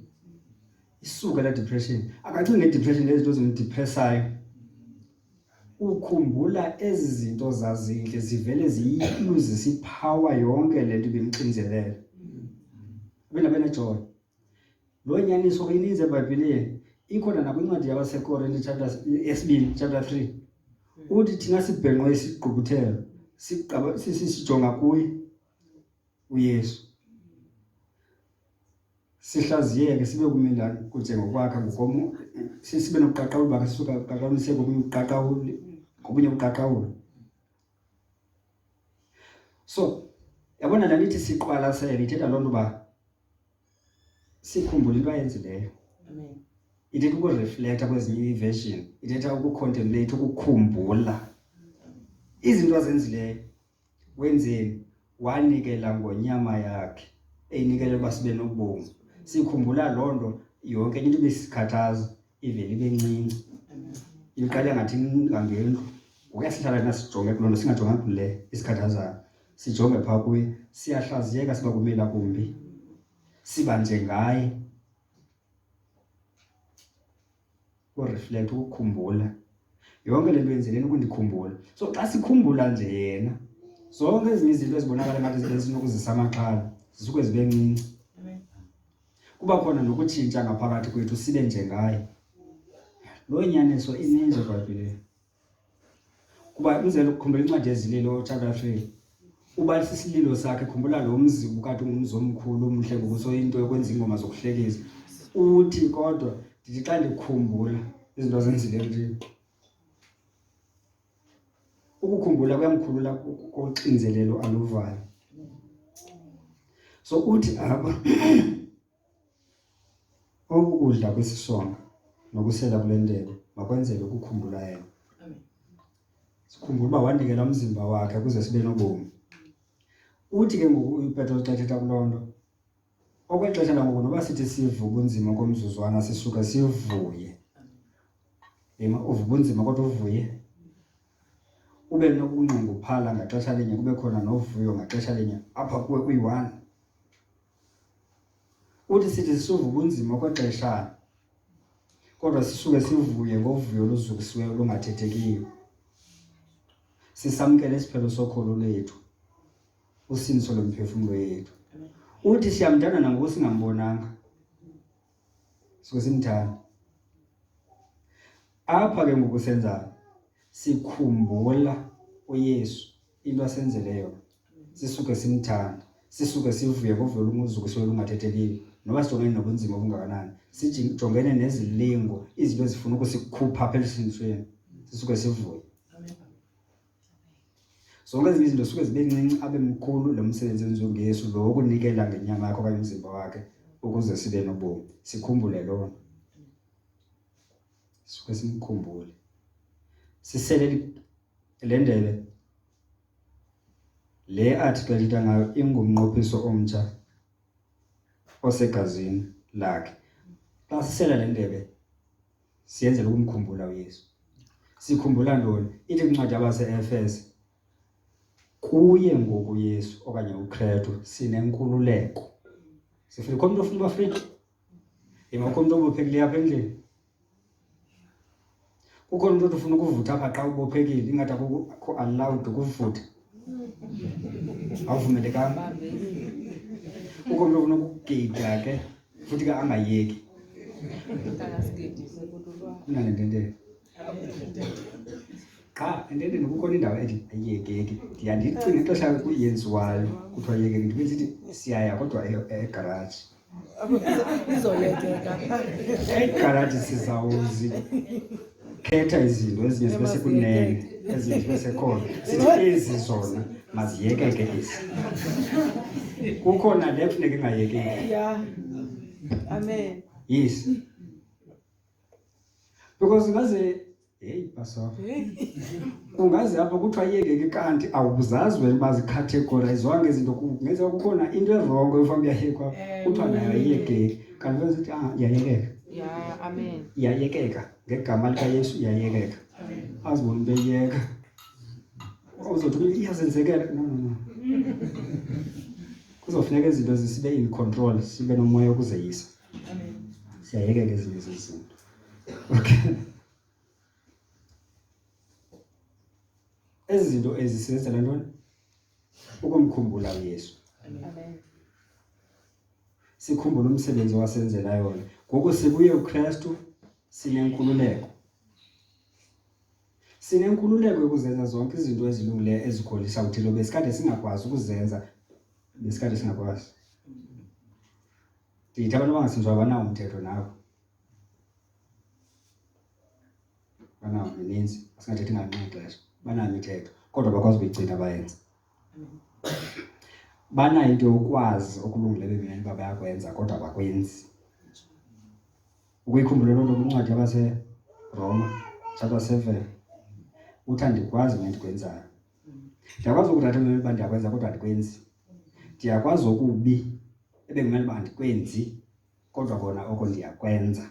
Isuka la depression. Akacingi ngedepression lezinto ezimdepressayo. ukhumbula ezi zinto zazinhle zivele ziyiluzisa ipower yonke lento ibimxinzelela. Bena benejoy. Lo nyaniso ininzi eBhayibhelini ikhona nakwincwadi yabaseKorinte chapter 3. Uthi thina sibhenqwe isigqubuthelo siqaba sisijonga kuye uYesu. Sihlaziyeke sibe kumindana kunjengokwakha ngokomo sibe nokuqaqawula bakhe sisuka qaqawulise komunye uqaqawuli komunye uqaqawula. So yabona la nithi siqwalasele ithetha lonto ba sikhumbule into ayenzileyo. Amen. Ithetha ukureflecta kwezinye iversion, ithetha ukucontemplate, ukukhumbula izinto azenzileyo. Wenzeni? Wanikela ngonyama yakhe eyinikele ukuba sibe nobomi. Sikhumbula lonto yonke into ebisikhathaza ivele ibe ncinci. Iqala ngathi ngangendlu. Uyasihlala nasijonge kulonto singajonga kule isikhathazayo. Sijonge pha kuye, siyahlaziyeka siba kumela kumbi. Siba njengaye. Reflect ukukhumbula yonke lento yenzeleni ukundikhumbula. So xa sikhumbula nje yena zonke ezinye izinto ezibonakala ngathi zisenokuzisa amaxhala zisuke zibe ncinci. Amen. Kuba khona nokutshintsha ngaphakathi kwethu sibe njengaye. Lo nyaniso ininzi eBhayibhelini. Kuba umzelo ukukhumbula incwadi yezililo chapter 3. Uba sisililo sakhe khumbula lo mzi ukade ungumzi omkhulu omhle ngokuso into yokwenza ingoma zokuhlekisa. Uthi kodwa ndithi xa ndikhumbula izinto zenzile nje. Ukukhumbula kuyamkhulula koxinzelelo aluvayo. So uthi apha ukudla kwesisonga nokusela kule ndebe makwenzele ukukhumbula yena. Amen. Sikhumbula uba wanikela umzimba wakhe ukuze sibe nobomi. Uthi ke ngoku uPetro xa ethetha kulonto okwexesha langoku noba sithi sivuka ubunzima komzuzwana sisuka sivuye. Uvuka ubunzima kodwa uvuye. Ube nokunqongophala ngaxesha linye kube khona novuyo ngaxesha linye apha kuwe kuyi-1. Uthi sithi sisuva ubunzima kwexeshana kodwa sisuke sivuye ngovuyo oluzukisiweyo olungathethekiyo. Sisamkele isiphelo sokholo lethu, usindiso lomphefumlo yethu. Uthi siyamthanda nangoku singambonanga. Suke simthanda. Apha ke ngoku senzayo sikhumbula uYesu into asenzeleyo. Sisuke simthanda, sisuke sivuye ngovuyo olunguzukisiweyo olungathethekiyo. Noba sijongene nobunzima obungakanani, sijongene nezilingo izinto ezifuna ukusikhupha apha elisindisweni, sisuke sivuye. Zonke ezinye izinto suke zibe ncinci abe mkhulu lo msebenzi wenziwe nguYesu lo ukunikela ngenyama yakhe okanye umzimba wakhe ukuze sibe nobomi. Sikhumbule lona. Suke simkhumbule. Sisele le ndebe le article ithetha ngayo ingumnqophiso omtsha osegazini lakhe. Xa sisela le ndebe siyenzela ukumkhumbula uYesu. Sikhumbula ntoni? Ithi kwincwadi yabaseEfese kuye ngoku Yesu okanye uKristu sinenkululeko. Sifuna umuntu ofuna uba free. Yimakho umuntu obophekileyo apha endlini. Kukho umuntu ofuna ukuvutha apha xa ubophekile ingathi akukho allowed ukuvutha. Awuvumelekanga. Kukho umuntu ofuna ukugeyita ke futhi ke angayeki. Unalendende. Xa endende nokukhona indawo ethi ayiyekeki. Ndiyandicinga ixesha kuyenziwayo kuthiwa yeke ndibe sithi siyaya kodwa egarage. Izoyekeka. Egarage sizawuzi khetha izinto ezinye zibe sekunene ezinye zibe sekhona. Sithi ezi zona maziyekeke ezi. Kukhona le funeka ingayekeki. Yeah. Amen. Yes. Because ngaze hey pastor. Ungaze apha kuthiwa yekeke kanti awuzazi wena bazikhategorize izinto kungenzeka kukhona into erongo efana yayekwa kuthiwa nayo ayiyekeke. Kanti bese sithi iyayekeka. Yeah. Amen. Iyayekeka ngegama likaYesu iyayekeka. Azibona beyeka. Uzothi iyazenzekela no. Kuzofuneka izinto zisibe in control, sibe nomoya ukuzeyisa. Amen. Siyayekeka ezinye izinto. Okay. ezi zinto ezisenzela ntoni ukumkhumbula uYesu. Amen. Sikhumbule umsebenzi wasenzela yona. Ngoku sikuye uKristu sinenkululeko. Sinenkululeko yokuzenza zonke izinto ezilungileyo ezikholisa uThixo besikade singakwazi ukuzenza. Besikade singakwazi. Ndithi abantu abangasinzwa banawo umthetho nabo. Banawo mininzi, asingathethi nganxexesha. Banayo imithetho, kodwa bakwazi ukuyigcina bayenze. Banayo into yokwazi okulungileyo ebemini uba bayakwenza kodwa bakwenzi. Ukuyikhumbula loo nto kwincwadi yabaseRoma chapter 7 uthi andikwazi into endikwenzayo. Ndiyakwazi ukuthatha ebemini uba ndiyakwenza kodwa andikwenzi. Ndiyakwazi okubi ebengimele uba andikwenzi kodwa kona oko ndiyakwenza.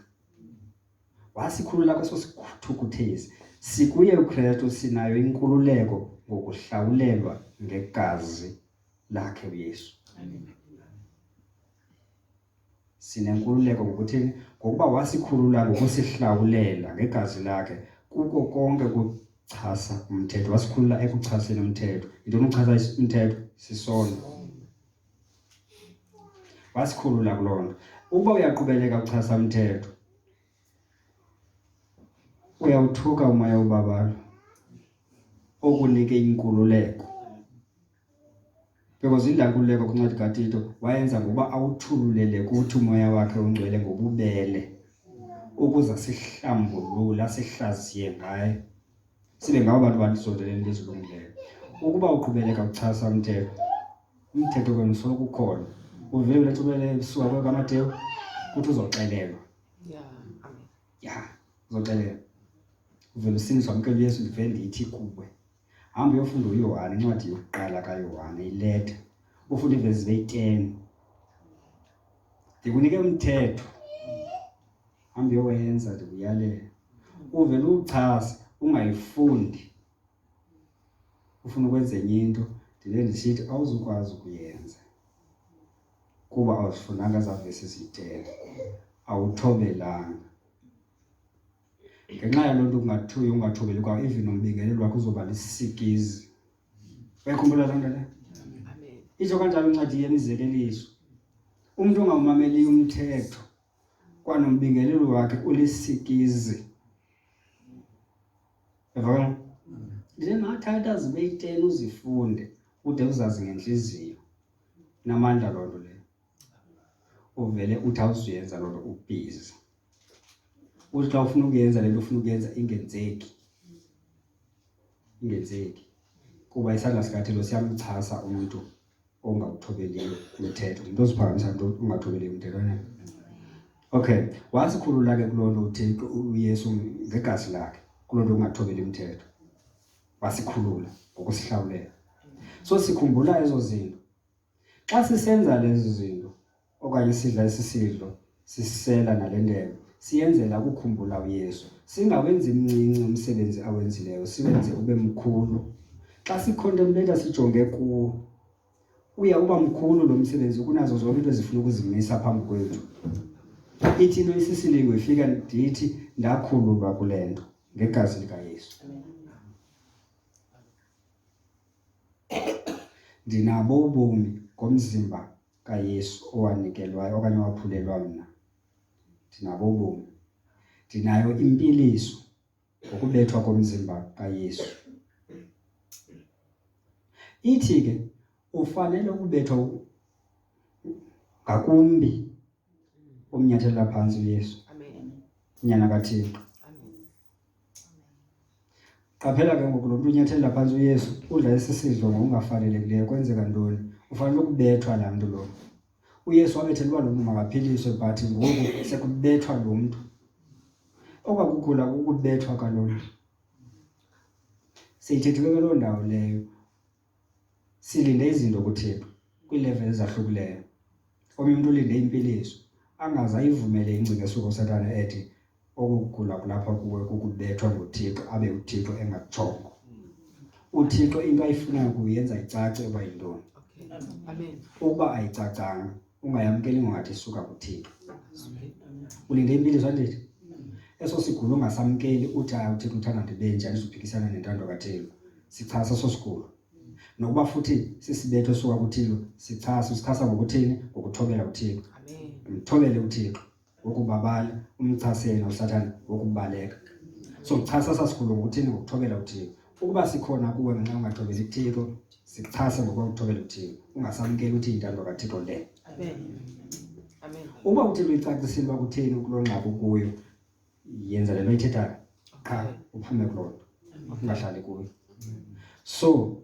Wasikhulula kweso sithukuthezi. Sikuye uKristu sinayo inkululeko ngokuhlawulelwa ngegazi lakhe uYesu. Sinenkululeko ngokuthini? Ngokuba wasikhulula ngokusihlawulela ngegazi lakhe kuko konke ukuchasa umthetho. Wasikhulula ekuchaseni umthetho. Yintoni ukuchasa umthetho? Sisono. Wasikhulula kuloo nto. Uba uyaqhubeleka ukuchasa umthetho, uyawuthuka umoya ubabalo okunike inkululeko. Because inkululeko kuncwadi kaTito wayenza ngoba awuthululele kuthi umoya wakhe ongcwele ngobubele ukuze sihlambulula sihlaziye ngaye sibe ngabo abantu abalisondelene lezilungileyo. Ukuba uqhubeleka ukuchasa umthetho wena usoloko ukhona. Uvele ulethubele ebusuku kwaMateyu kuthi uzoxelelwa. Uzoxelelwa. Uvele usiniswa amkele uYesu ndivele ndithi kuwe. Hamba uyofunda uYohane, incwadi yokuqala kaYohane, iletha. Ufunda ivesi 10. Ndikunike umthetho. Hamba uyowenza ndikuyalela. Uvele uchase ungayifundi. Ufuna ukwenza enye into, ndisithi awuzukwazi ukuyenza. Kuba awuzifundanga zavesi zithethe. Awuthobelanga. Ngenxa yaloo nto ungathobeli kwa even umbingelelo wakho uzoba lisisikizi. Uyakhumbula loo nto le? Amen. Itsho kanjalo incwadi yemizekeliso. Umuntu ongamameli umthetho kwanombingelelo wakhe ulisikizi. Yabona? Njengathatha zibe 10 uzifunde ude uzazi ngenhliziyo. Namandla loo nto le. Uvele uthi awuzuyenza loo nto ubhizi. Uthi xa ufuna ukuyenza le nto ufuna ukuyenza ingenzeki. Kuba isandla sikaThixo siyamchasa umuntu ongawuthobeliyo umthetho. Umuntu oziphakamisa umuntu ungathobeliyo umthetho. Okay, wasikhulula ke kuloo nto uThixo uYesu ngegazi lakhe. Kuloo nto ungathobeli umthetho. Wasikhulula ngokusihlawulela. So sikhumbula ezo zinto. Xa sisenza lezi zinto okanye sidla esisidlo, sisela nalendebe, siyenzela ukukhumbula uYesu. Singawenzi mncinci umsebenzi awenzileyo, siwenze ube mkhulu. Xa sicontemplate sijonge kuwo, uya uba mkhulu lo msebenzi kunazo zonke into ezifuna ukuzimisa phambi kwethu. Ithi into isisilingo ifika ndithi ndakhululwa kule nto ngegazi likaYesu. Ndinabo ubomi ngomzimba kaYesu owanikelwayo okanye waphulelwa mna. Ndinabo ubomi. Ndinayo impiliso ngokubethwa komzimba kaYesu. Ithi ke ufanele ukubethwa ngakumbi umnyathela phansi uYesu. Amen. Nyana kaThixo. Amen. Qaphela ke ngoku lo muntu unyathela phansi uYesu udla esisidlo ngokungafanelekileyo kwenzeka ntoni? Ufanele ukubethwa laa mntu lo. uYesu wabethelwa lo muntu makaphiliswe but ngoku sekubethwa lo muntu. Okwakukhula ukubethwa kalona. Seyithethwe kuloo ndawo leyo. Silinde izinto kuThixo kwiilevel ezahlukileyo. Omnye umuntu ulinde impiliso angaze ayivumele ingcinga esuka uSathane ethi okugula kulapha kuwe kukubethwa nguThixo abe uThixo engajongo. uThixo into ayifunayo kuyenza icace uba yintoni. Okay. Amen. Ukuba ayicacanga ungayamkeli ngathi isuka kuThixo. Ulinde impiliso andithi eso sigulo ungasamkeli uthi hayi uThixo uthanda ndibe njani uzophikisana nentando kaThixo. sichasa sosikolo. Nokuba futhi sisibetho soka kuThixo sichasa ngokuthini ngokuthobela uThixo. Amen. Umthobele uThixo ukubabala umchasene uSathane ukubaleka. So uchasa sasikolo ngokuthini ngokuthobela uThixo. Ukuba sikhona kuwe ngenxa ungathobeli uThixo sichasa ngokuthobela uThixo. Ungasamkeli ukuthi intando kaThixo le. Amen. Amen. Uba uThixo uyicacisile ukuthini kulonqaba kuyo yenza lento ayithethayo. Cha uphume kulona. Ungahlali kuyo. So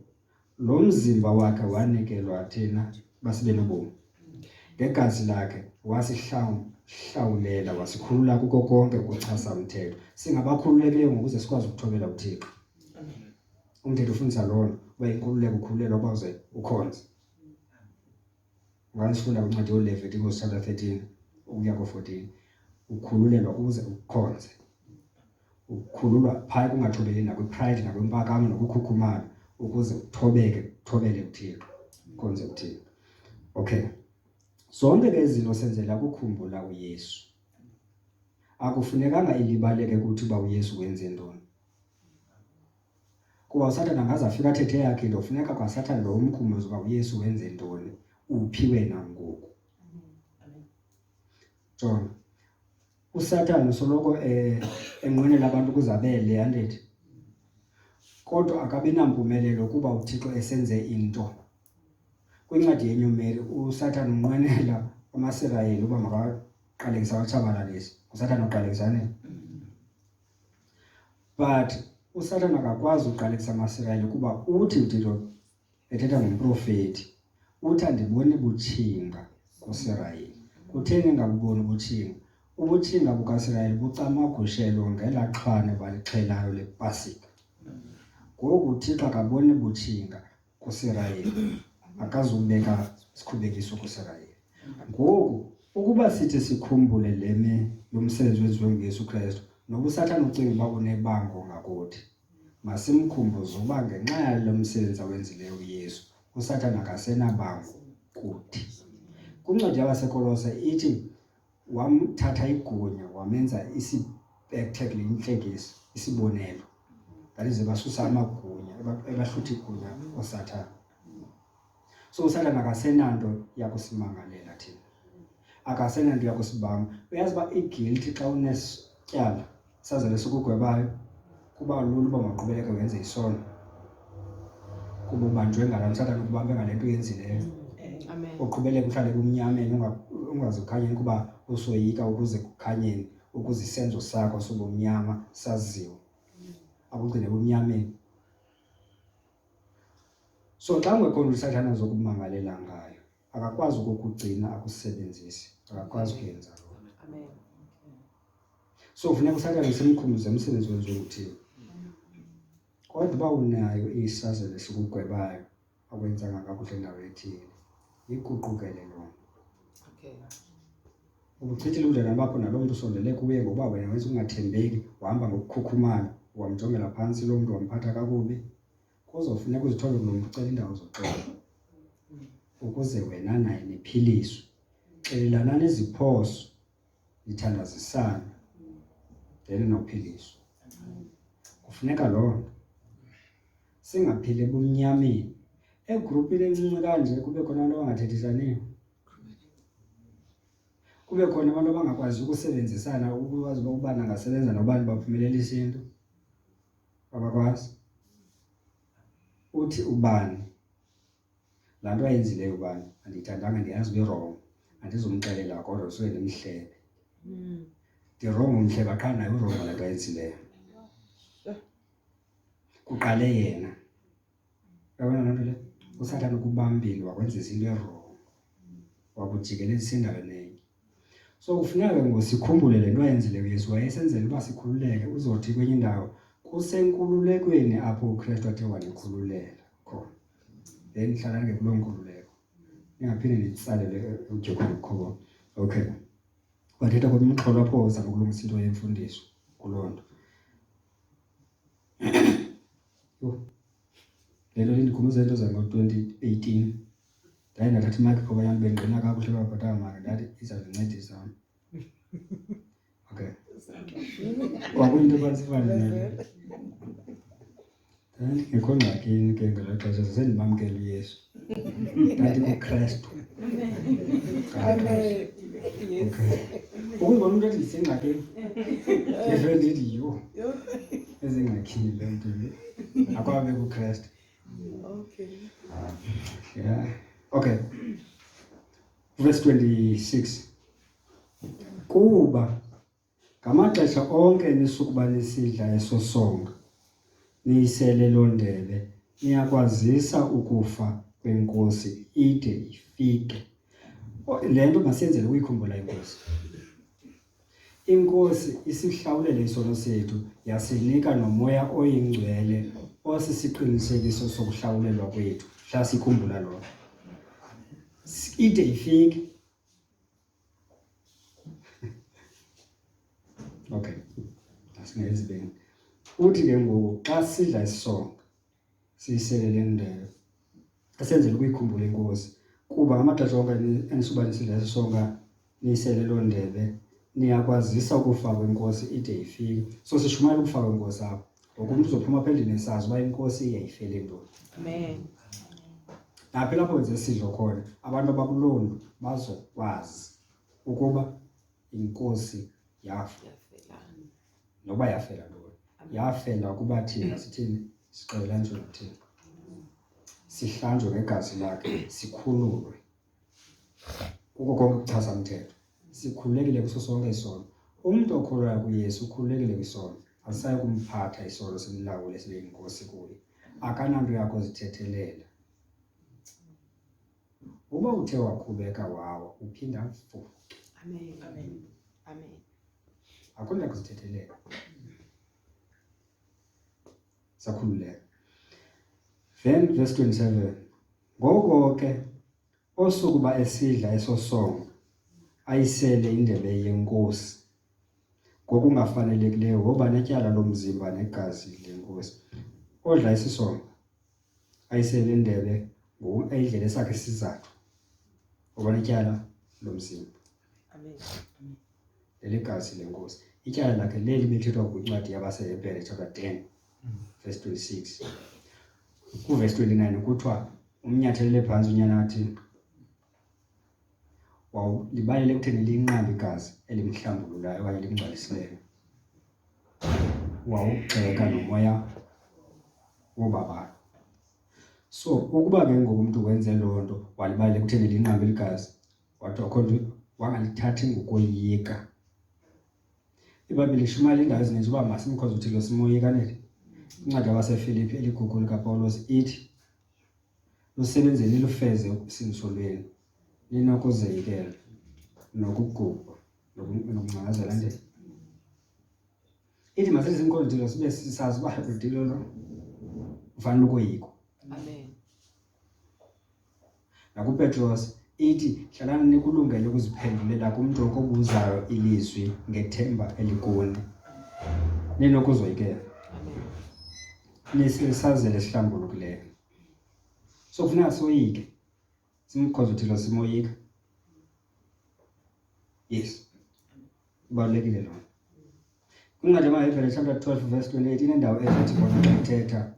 lo mzimba wakhe wanikelwa thina basibe nobomi. Ngegazi lakhe wasihlawulela wasikhulula kuko konke ukuchasa umthetho. Singabakhululekileyo ngokuze sikwazi ukuthobela uThixo. Umthetho ufundisa lona uba inkululeko ukhululelwa ubaze ukhonze. Ngasifunda kwincwadi yoLeviticus chapter 13 ukuya ku14 ukhululelwa ukuze ukhonze. Ukhululwa phaya kungathobeli nakwi-pride nakwimpakamo nokukhukhumala ukuze uthobele uThixo. Ukhonze uThixo. Okay. Zonke ke izinto senzela ukukhumbula uYesu. Akufunekanga ilibaleke ukuthi uba uYesu wenze ntoni. Kuba uSathane angaze afika athethe yakhe into kufuneka kwaSathane lo umkhumbuzo uba uYesu wenze ntoni. Uphi wena ngoku. John uSathane usoloko enqwenela abantu ukuzabele 100. Kodwa akabi nampumelelo kuba uThixo esenze into. Kwincwadi yeNyumeri uSathane unqwenela amaSirayeli uba makaqalekisa watshabalalisa. uSathane uqalekisane. But uSathane akakwazi uqalekisa amaSirayeli kuba uthi uThixo ethetha ngomprofeti uthi andiboni butshinga kuSirayeli. Kutheni ngabuboni butshinga? Ubutshinga bukaSirayeli bucamagushelo ngelaxhwane balixhelayo lePasika. Ngoku uThixo akaboni butshinga kuSirayeli. Akazubeka sikhubekiso kuSirayeli. Ngoku ukuba sithi sikhumbule leme yomsebenzi wenziwe nguYesu Kristu nobuSathane ucinga uba unebango ngakuthi. Masimkhumbuze uba ngenxa yalo msebenzi awenzileyo uYesu uSathane akasenabango kuthi. Kwincwadi yabaseKolose ithi wamthatha igunya wamenza isipectacle inhlekisa isibonelo. Dalize basusa amagunya ebahluthi igunya uSathane. So uSathane akasenanto yakusimangalela thina. Akasenanto yakusibamba. Uyazi ba iguilty xa unesityala sazele sokugwebayo kuba lula uba maqhubeleke wenze isono. Kuba ubanjwe ngala uSathane ukubambe ngalento yenzileyo. Amen. Uqhubeleke uhlale kumnyameni ungazi ukhanyeni kuba usoyika ukuze kukhanyeni ukuze isenzo sakho sobumnyama saziwe. Akugcine kumnyameni. So xa ungekhona uSathane zokumangalela ngayo akakwazi ukukugcina akusebenzise. Akakwazi ukuyenza lokho. Amen. So kufuneka uSathane simkhumbuze umsebenzi wenziwe nguThixo. Kodwa uba unayo isazelo sikugwebayo akwenzanga kakuhle endaweni ethile. Iguqukele lona. Okay. Ubuchithile ubudlelwane bakho nalo muntu usondele kuye ngoba wena wenza ungathembeki wahamba ngokukhukhumala wamjongela phansi lo muntu wamphatha kakubi. Kuzofuneka uzithobe kulo muntu ucela indawo zoxolo. Ukuze wena naye niphiliswe. Xelelana neziphoso lithandazisana. Then nophiliswa. Kufuneka lo singaphile ebumnyameni. Egroupini encinci kanje kube khona abantu abangathethisaniyo. Kube khona abantu abangakwazi ukusebenzisana ukwazi ukuba nangasebenza nobani baphumelelisa into. Abakwazi. Uthi ubani la nto ayenzileyo ubani andiyithandanga ndiyazi wrong andizomxelela kodwa usuke nemhlebe. Wrong umhlebe qha naye wrong la nto ayenzileyo. Kuqale yena. Yabona loo nto le uSathane ukubambile wakwenza izinto wrong. Wakujikelezisa endaweni enye. So kufuneka ngosikhumbule le nto ayenzileyo uYesu wayesenzela uba sikhululeke uzothi kwenye indawo kusenkululekweni apho uKristu athe wanikhululela khona. Then hlalani ke kuloo nkululeko. Ningaphinde nitsalele uJohn Mkhobo. Okay. Wathetha kodwa umxholo apho uzama ukulungisa into yemfundiso kuloo nto. Lelo lindikhumbuza into zango-2018. Ndaye ndathatha imayikhrophoni yam bendingena kakuhle babhatala mali ndathi izawundincedisa. Okay. Wakuyinto ebansifana nayo. ngikho ngxakini ke ngelo xesha sendimamkela uYesu. NdandikuKristu. Amen. Yes. Okay. Ukubona umuntu ethi ndisengxakini. Ngifike ndithi yho. Ezingxakini le nto le. Akwabe kuKristu. Okay. Yeah. Okay. Verse 26. Kuba ngamaxesha onke nisukuba nisidla esosonga niyisele londebe niyakwazisa ukufa kwenkosi ide ifike. Le nto masenzele ukuyikhumbula inkosi. Inkosi isihlawulele isono sethu yasinika nomoya oyingcwele osisiqinisekiso sokuhlawulelwa kwethu. Mhla sikhumbula lo. Ide ifike. Okay. Asingezibeni. Uthi ke ngoku xa sidla isonga siyiselele ndebe. Asenzele ukuyikhumbula inkosi. Kuba ngamaxesha onke enisuba nisidla isonga niyisele lo ndebe niyakwazisa ukufa kwenkosi ide ifike. So sishumayela ukufa kwenkosi apho. Ngoku umuntu uzophuma phezulu esazi uba inkosi iyayifela into. Amen. Naphi lapho wenze isidlo khona abantu abakulondo bazokwazi ukuba inkosi yafa. Noba yafela ntoni. Yafela kuba thina sithini siqela nje thina. Sihlanjwe ngegazi lakhe sikhululwe. Kuko konke ukuchaza umthetho. Sikhululekile kuso sonke isono. Umuntu okholwayo kuYesu ukhululekile kwisono. Asisayi kumphatha isono simlawule sibe inkosi kuye. Akananto yakho zithethelela. Uba uthe wakhubeka wawo uphinda mfuku. Amen. Amen. Amen. Akho yakho zithethelela. Sakhululeka. Then verse 27. Ngoko ke osukuba esidla esosonga ayisele indebe yenkosi. Ngokungafanelekileyo ngoba netyala lomzimba negazi lenkosi. Odla isisonga ayisele indebe ayidlele sakhe isizathu. Ngoba netyala lomzimba. Amen. Lelegazi lenkosi. Ityala lakhe leli bethethwa kwincwadi yabaseHebhere chapter 10 verse 26. Ku verse 29 kuthiwa umnyathelele phansi unyana athi libalele kutheni linqambe igazi elimhlambululayo okanye elimgcwalisileyo. Wawugxeka nomoya wobabalo. So ukuba ke ngoku umuntu wenze loo nto walibalele kutheni linqambe igazi wathi akhona wangalithathi ngokoyika. iBhayibhile ishumayela indawo ezininzi uba masimkhoze uThixo simoyika nini. Incwadi yabaseFilipi eligugu likaPawulos ithi lusebenzeni lufeze usindiso lwenu linokuzeyikela nokugubha nokungcazela nje. Ithi masithi inkonzo uThixo sibe sisazi uba uThixo lo ufanele ukoyikwa. Amen. NakuPetros ithi hlalani nikulungele ukuziphendulela kumntu okobuzayo ilizwi ngethemba elikuni ninokuzoyikela. Nisisazele sihlambulukileyo. So kufuneka soyike. Simkhoze uThixo simoyika. Yes. Kubalulekile lo. Kwincwadi yabaHebhere chapter 12 verse 28 inendawo ethi khona ithetha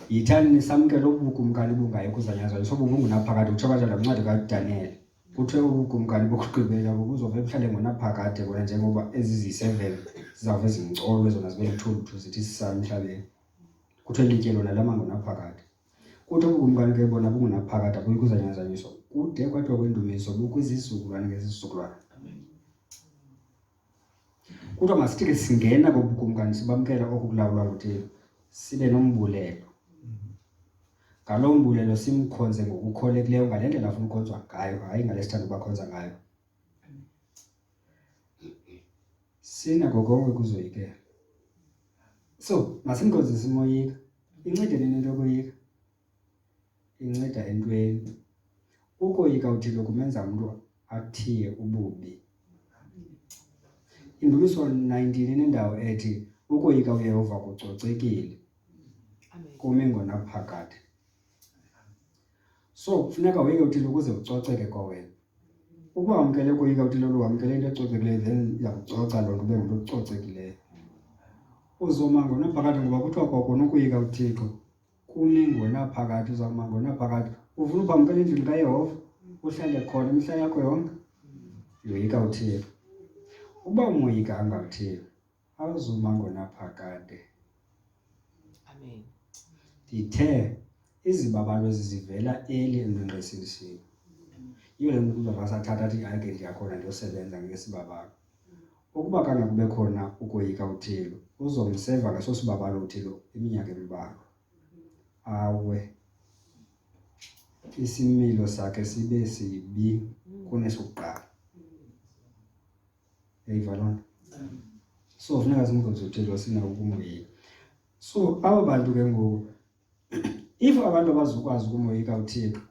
yithani nisamkele ubukumkani bungayi kuzanyazwa sobo bungunaphakade utsho kanjalo ncwadi kaDaniel. Kuthiwe ubukumkani bokugqibela buzove buhlale ngonaphakade bona njengoba ezizi7 zizawuve zimcolwe zona zibe lithuthu zithi sisala emhlabeni. Kuthiwe ilitye lona lama ngonaphakade. Kuthiwe ubukumkani ke bona bungunaphakade buyi kuzanyazanyiswa kude kwathiwa kwendumiso bukwizizukulwane ngezizukulwane. Kuthiwa masithi ke singena kobukumkani sibamkela okukulawulwa nguThixo sibe nombulelo. Ngalo mbulelo simkhonze ngokukholekileyo ngale ndlela afuna ukhonzwa ngayo hayi ngale sithanda ubakhonza ngayo. Sinako konke kuzoyikela. So masimkhonze simoyika. Incede nini into yokoyika? Inceda entweni. Ukoyika uThixo kumenza umuntu athiye ububi. Indumiso 19 inendawo ethi ukoyika uYehova kucocekile. Amen. Kumi ngonaphakade. So kufuneka uyeke uThixo ukuze ucoceke kwawena. Ukuba wamkele ukoyika uThixo lo wamkele into ecocekileyo then iyakucoca loo nto ube ngumuntu ococekileyo. uzoma ngonaphakade ngoba kuthiwa kwakona ukuyika uThixo kumi ngonaphakade, uzawuma ngonaphakade ufuna uphambukela endlini kaYehova uhlale khona imihla yakho yonke yoyika uThixo. Uba umoyikanga uThixo awuzuma ngonaphakade. Amen. Ndithe izibabalo zivela eli emnqesinisiwe. Yiyo le nto umntu asathatha athi hayi ke ndiyakhona ndiyosebenza ngesibabalo. Ukuba kange kube khona ukoyika uThixo uzomseva ngaso sibabalo uThixo iminyaka embalwa. Awe isimilo sakhe sibe sibi kunesokuqala. Eyiva loo nto? So funeka simkhonze uThixo sinako ukumoyika. So aba bantu ke ngoku if abantu abazukwazi ukumoyika uThixo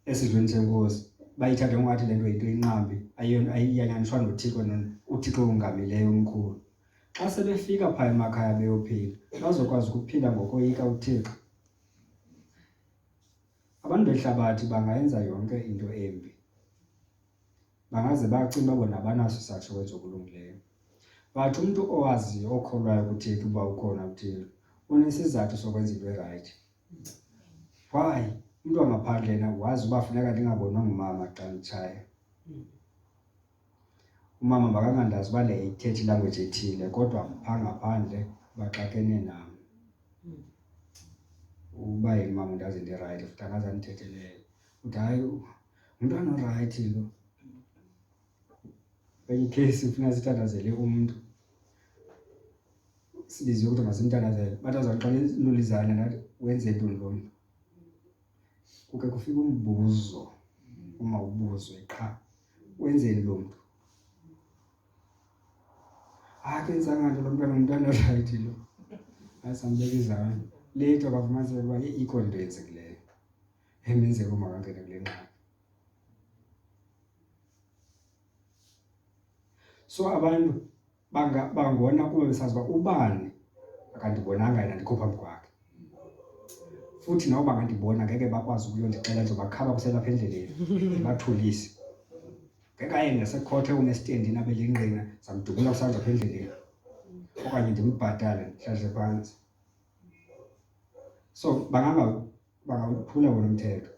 esidlweni senkosi bayithatha ungathi lento yinto inqambi ayiyanyaniswa noThixo uThixo ungamileyo omkhulu. Xa sebefika phaa emakhaya beyophila bazokwazi ukuphila ngokoyika uThixo. Abantu behlabathi bangayenza yonke into embi, bangaze bacinga bona abanaso isizathu sokwenza okulungileyo. But umntu owaziyo okholwayo kuThixo uba ukhona uThixo unesizathu sokwenza into erayithi. Why? Umntu wangaphandle yena wazi uba funeka ndingabonwa ngumama xa nditshaya. Umama makangandazi uba le ithetha ilanguage ethile kodwa phaa ngaphandle baxakene nam. Uba yena umama ndazi into erayithi futhi angaze andithetheleyo. Uthi hayi umntwana orayithi lo. Kwenye case ufuna sithandazele umntu. Sibiziwe ukuthi masimthandazele. Bathi azaqala ilulizana nathi wenze ntoni lo mntu. Kuke kufika umbuzo uma ubuzwe qha wenzeni lo mntu. Akenzanga nto lo mntwana umntwana orayithi lo. Asambeka izandla. Later bafumaniseka uba ikho into eyenzekileyo emenzeka uma kangena kule ngxaki. So abantu bangona kuba besazi uba ubani akandibonanga yena ndikho phambi kwakhe. Futhi nawo bangandibona ngeke bakwazi ukuyondixela ndizobakhaba kuselapha endleleni bathulise. Ngeke aye ngasekhothe unestendini abelingqina zamdubula kusandla apha endleleni okanye ndimbhatale ndihlale phansi. So bangaphula bona umthetho.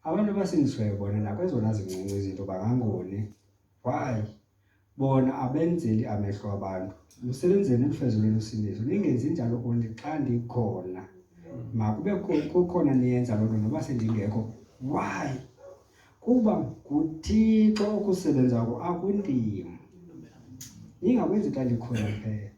Abantu abasindisiweyo bona nakwezona zincinci izinto bangangoni. Why? Bona abenzeli amehlo abantu. Msebenzeni ulifezele usindiso. Ningenzi njalo only xa ndikhona. Makube kukhona niyenza loo nto noba sendingekho. Why? Kuba nguThixo okusebenza ko akundimi. Ningakwenzi xa ndikhona kuphela.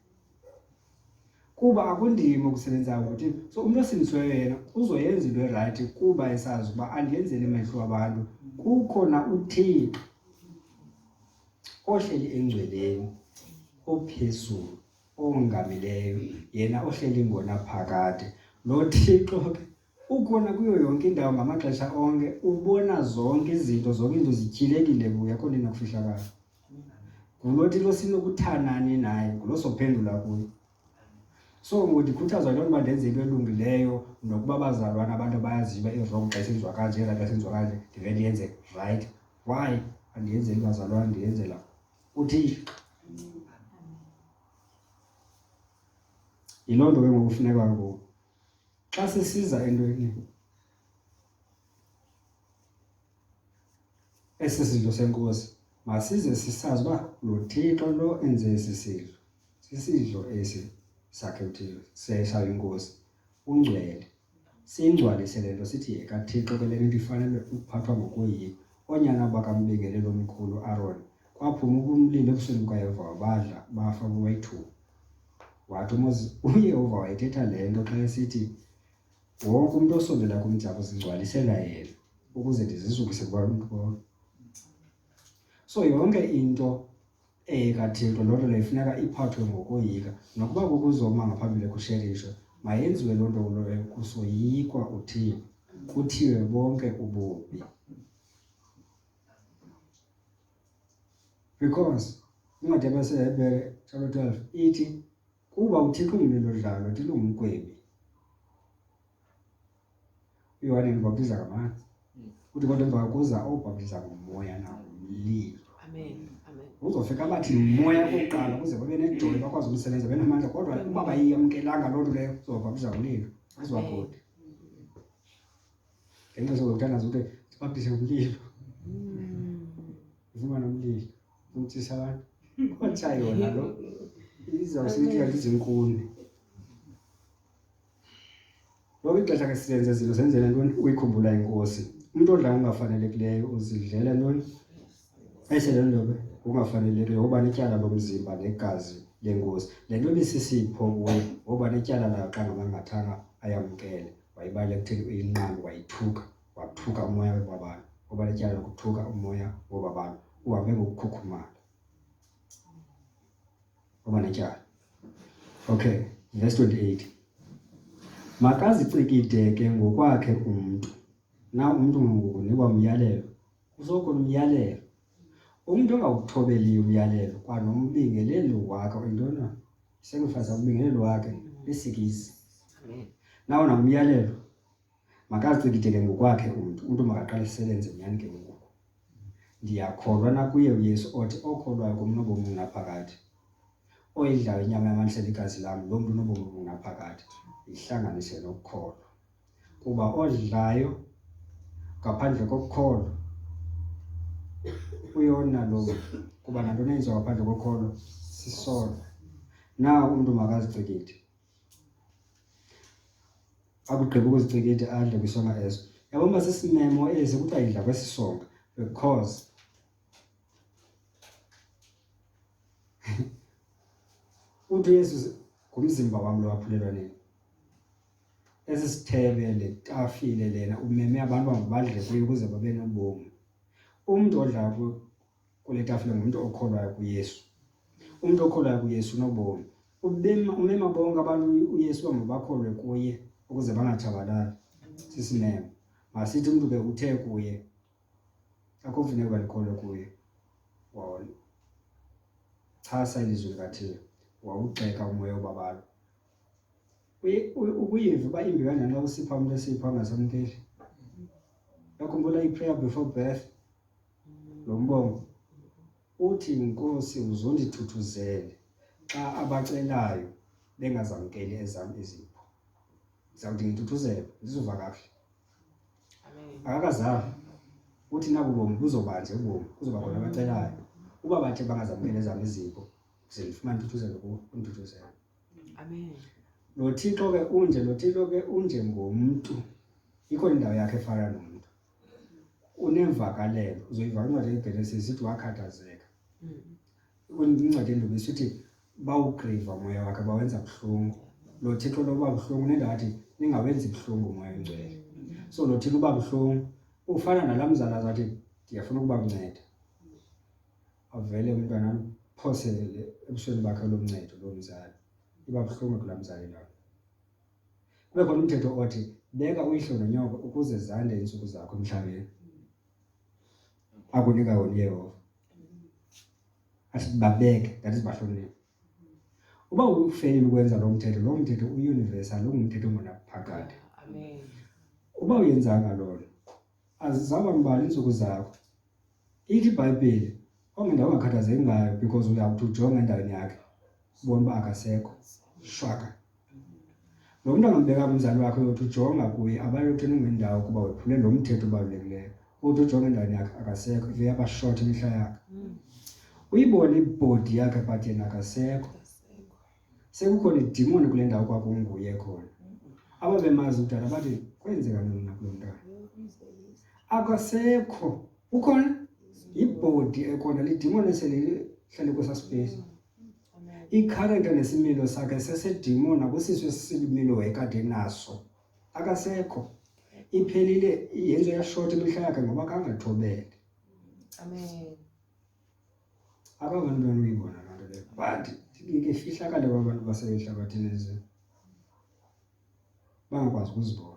Kuba akundimi ukusebenza ngoThixo. So umuntu osindisiweyo yena uzoyenza into erayithi kuba esazi uba andiyenzeli amehlo abantu. Kukhona uThixo ohleli engcweleni, ophezulu, ongamileyo, yena ohleli ngonaphakade. Lo Thixo ke ukhona kuyo yonke indawo ngamaxesha onke, ubona zonke izinto, zonke into zityhilekile kuye, akho nto inakufihlakala. Ngulo Thixo sinokuthanani naye, ngulo sophendula kuye. So ndikhuthazwa yiloo nto uba ndenze into elungileyo nokuba abazalwana abantu bayaziyo uba i-wrong xa isenziwa kanje, irayithi xa isenziwa kanje, ndive ndiyenze right. Why? Andiyenzeli bazalwana, ndiyenzela uThixo. Yiloo nto ke ngoku kufuneka ngoku xa sisiza entweni esi sidlo senkosi, masize sisazi uba lo Thixo lo enze esi sidlo, sisidlo esi sakhe uThixo, sesayo inkosi, ungcwele. Siyingcwalise le nto sithi ekaThixo ke le nto ifanele ukuphathwa ngokoyika. Oonyana bakambingelelo omkhulu Aaron kwaphuma umlilo ebusweni bukaYehova badla bafa bobayi-2. Wathi uYehova wayethetha le nto xa esithi wonke umntu osondela kum ndiza kuzingcwalisela yena ukuze ndizizukise kubantu bonke. So yonke into ekaThixo loo nto leyo ifuneka iphathwe ngokoyika. Nokuba kukuzoma ngaphambili kusherishwe, mayenziwe loo nto leyo kusoyikwa uThixo, kuthiwe bonke ububi. Because incwadi yabaseHebhere chapter 12 ithi kuba uThixo ungumlilo-dlalo, uThixo ungumgwebi. uYohane ubhaptiza ngamanzi. Uthi kodwa emva kuza obhaptiza ngomoya nangomlilo. Amen. Amen. uzofika bathi moya kokuqala kuze babe nejoy bakwazi umsebenza benamandla kodwa uba bayiyamkelanga loo nto leyo uzova kuzawulilo uzwabhodi ngenxa sokuthandaza ukuthi sibabhise umlilo ufumana umlilo umthisa abantu kodwa yona lo izawusithi kanti izinkuni lokho ixesha ke siyenze izinto senzele ntoni uyikhumbula inkosi umuntu odla ungafanelekileyo uzidlela ntoni ayisele ndobe ungafanelekileyo ngoba netyala lomzimba negazi lenkosi le nto bisisipho kuwe ngoba netyala layo xa ngabangathanga ayamkele wayibale ekutheni uyinqanda wayithuka wathuka umoya wabantu ngoba netyala lokuthuka umoya wabantu uhambe ngokukhukhumala ngoba netyala. Okay, verse 28. Makazicikide ke ngokwakhe umuntu. Na umuntu ngokunikwa umyalelo. Uzokhona umyalelo. Umuntu ongawuthobeli umyalelo kwanombingelelo wakhe intona sacrifice umbingelelo wakhe lesikisi. Amen. Nawo namyalelo. Makazicikide ke ngokwakhe umuntu. Umuntu makaqale isebenze nyani ke ngoku. Ndiyakholwa na kuye uYesu othi okholwayo kumnobomi unaphakade. Oyidlayo inyama yamandla igazi lami lo muntu unobomi unaphakade. Ihlanganise nokukholwa kuba odlayo ngaphandle kokukholwa uyona lo kuba nantoni yenziwa ngaphandle kokukholwa sisono na umuntu makazicikide akugqiba ukuzicikide adle kwisonka eso yabo masisimemo ezi kuthiwa idla kwesisonka because uthi Yesu ngumzimba wami lo waphulelwa nini esi sithebe le tafile lena umeme abantu bangabadle kuyo ukuze babe nobomi. Umuntu odla kule tafile ngumuntu okholwayo kuYesu. Umuntu okholwayo kuYesu nobomi. Umema bonke abantu uYesu bangabakholwe kuye ukuze bangatshabalali. Sisimeme. Masithi umuntu ke uthe kuye akho kufuneka balikholwe kuye. Wawona. Chasa ilizwi likaThixo. Wawugxeka umoya wabantu. Ukuyiva uba imbi kanjani xa usipha umuntu esipha angasamkeli. Yakhumbula i-prayer before birth lo mbongo uthi inkosi uzondithuthuzele xa abacelayo bengazamkeli ezam izipho. Zawuthi ngithuthuzele ndizuva kahle. Amen. Akakazami uthi nabo bomi buzobanje ubomi kuzoba khona abacelayo uba bathe bangazamkeli ezam izipho zifumana uthuthuzelo kuwo unthuthuzele. Amen. Lo Thixo ke unje ngomuntu. Ikhona indawo yakhe efana nomuntu. Unemvakalelo. Uzoyiva incwadi yeGenesis ithi wakhathazeka. Incwadi endlovu isithi bawugriva umoya wakhe bawenza buhlungu. Lo Thixo loba buhlungu nendawo athi ningawenzi buhlungu umoya oyingcwele. So lo Thixo uba buhlungu ufana nalamzala zathi ndiyafuna ukuba kunceda. Avele umntwana phosele ebusweni bakhe lomncedo lomzali. Iba buhlungu kulamzali lawo. Kube khona umthetho othi beka uyihlo nonyoko ukuze zande insuku zakho emhlabeni. Akunika wona uYehova. Athi babeke that is bahloniphe. Uba ufeyile ukwenza lo mthetho universal ungumthetho ongaphakade. Amen. Uba uyenzanga lolo azizaba mbali insuku zakho. Ithi iBhayibheli ongendawo ongakhathazeki ngayo because uyakuthi ujonga endaweni yakhe ubona uba akasekho shwaka. Lo muntu angambeka umzali wakhe uyothi ujonga kuye abayothena ungendawo kuba wephule lo mthetho obalulekileyo. Uthi ujonga endaweni yakhe akasekho ive yabashort imihla yakhe. Uyibona ibhodi yakhe but yena akasekho. Sekukhona idemoni kule ndawo kwakunguye khona. Ababemazi udala bathi kwenzeka ntoni kulo mntana. Akasekho. Ukhona ibhodi ekhona lidemoni esele hlale kwesa space. I-current nesimilo sakhe sesedemoni akusiswe sisimilo ekade naso. Akasekho. Iphelile yenzo yashort imihla yakhe ngoba kangathobele. Amen. Abantu uyibona loo nto leyo. But ifihlakale kwabantu basehlabathini ezi bangakwazi ukuzibona.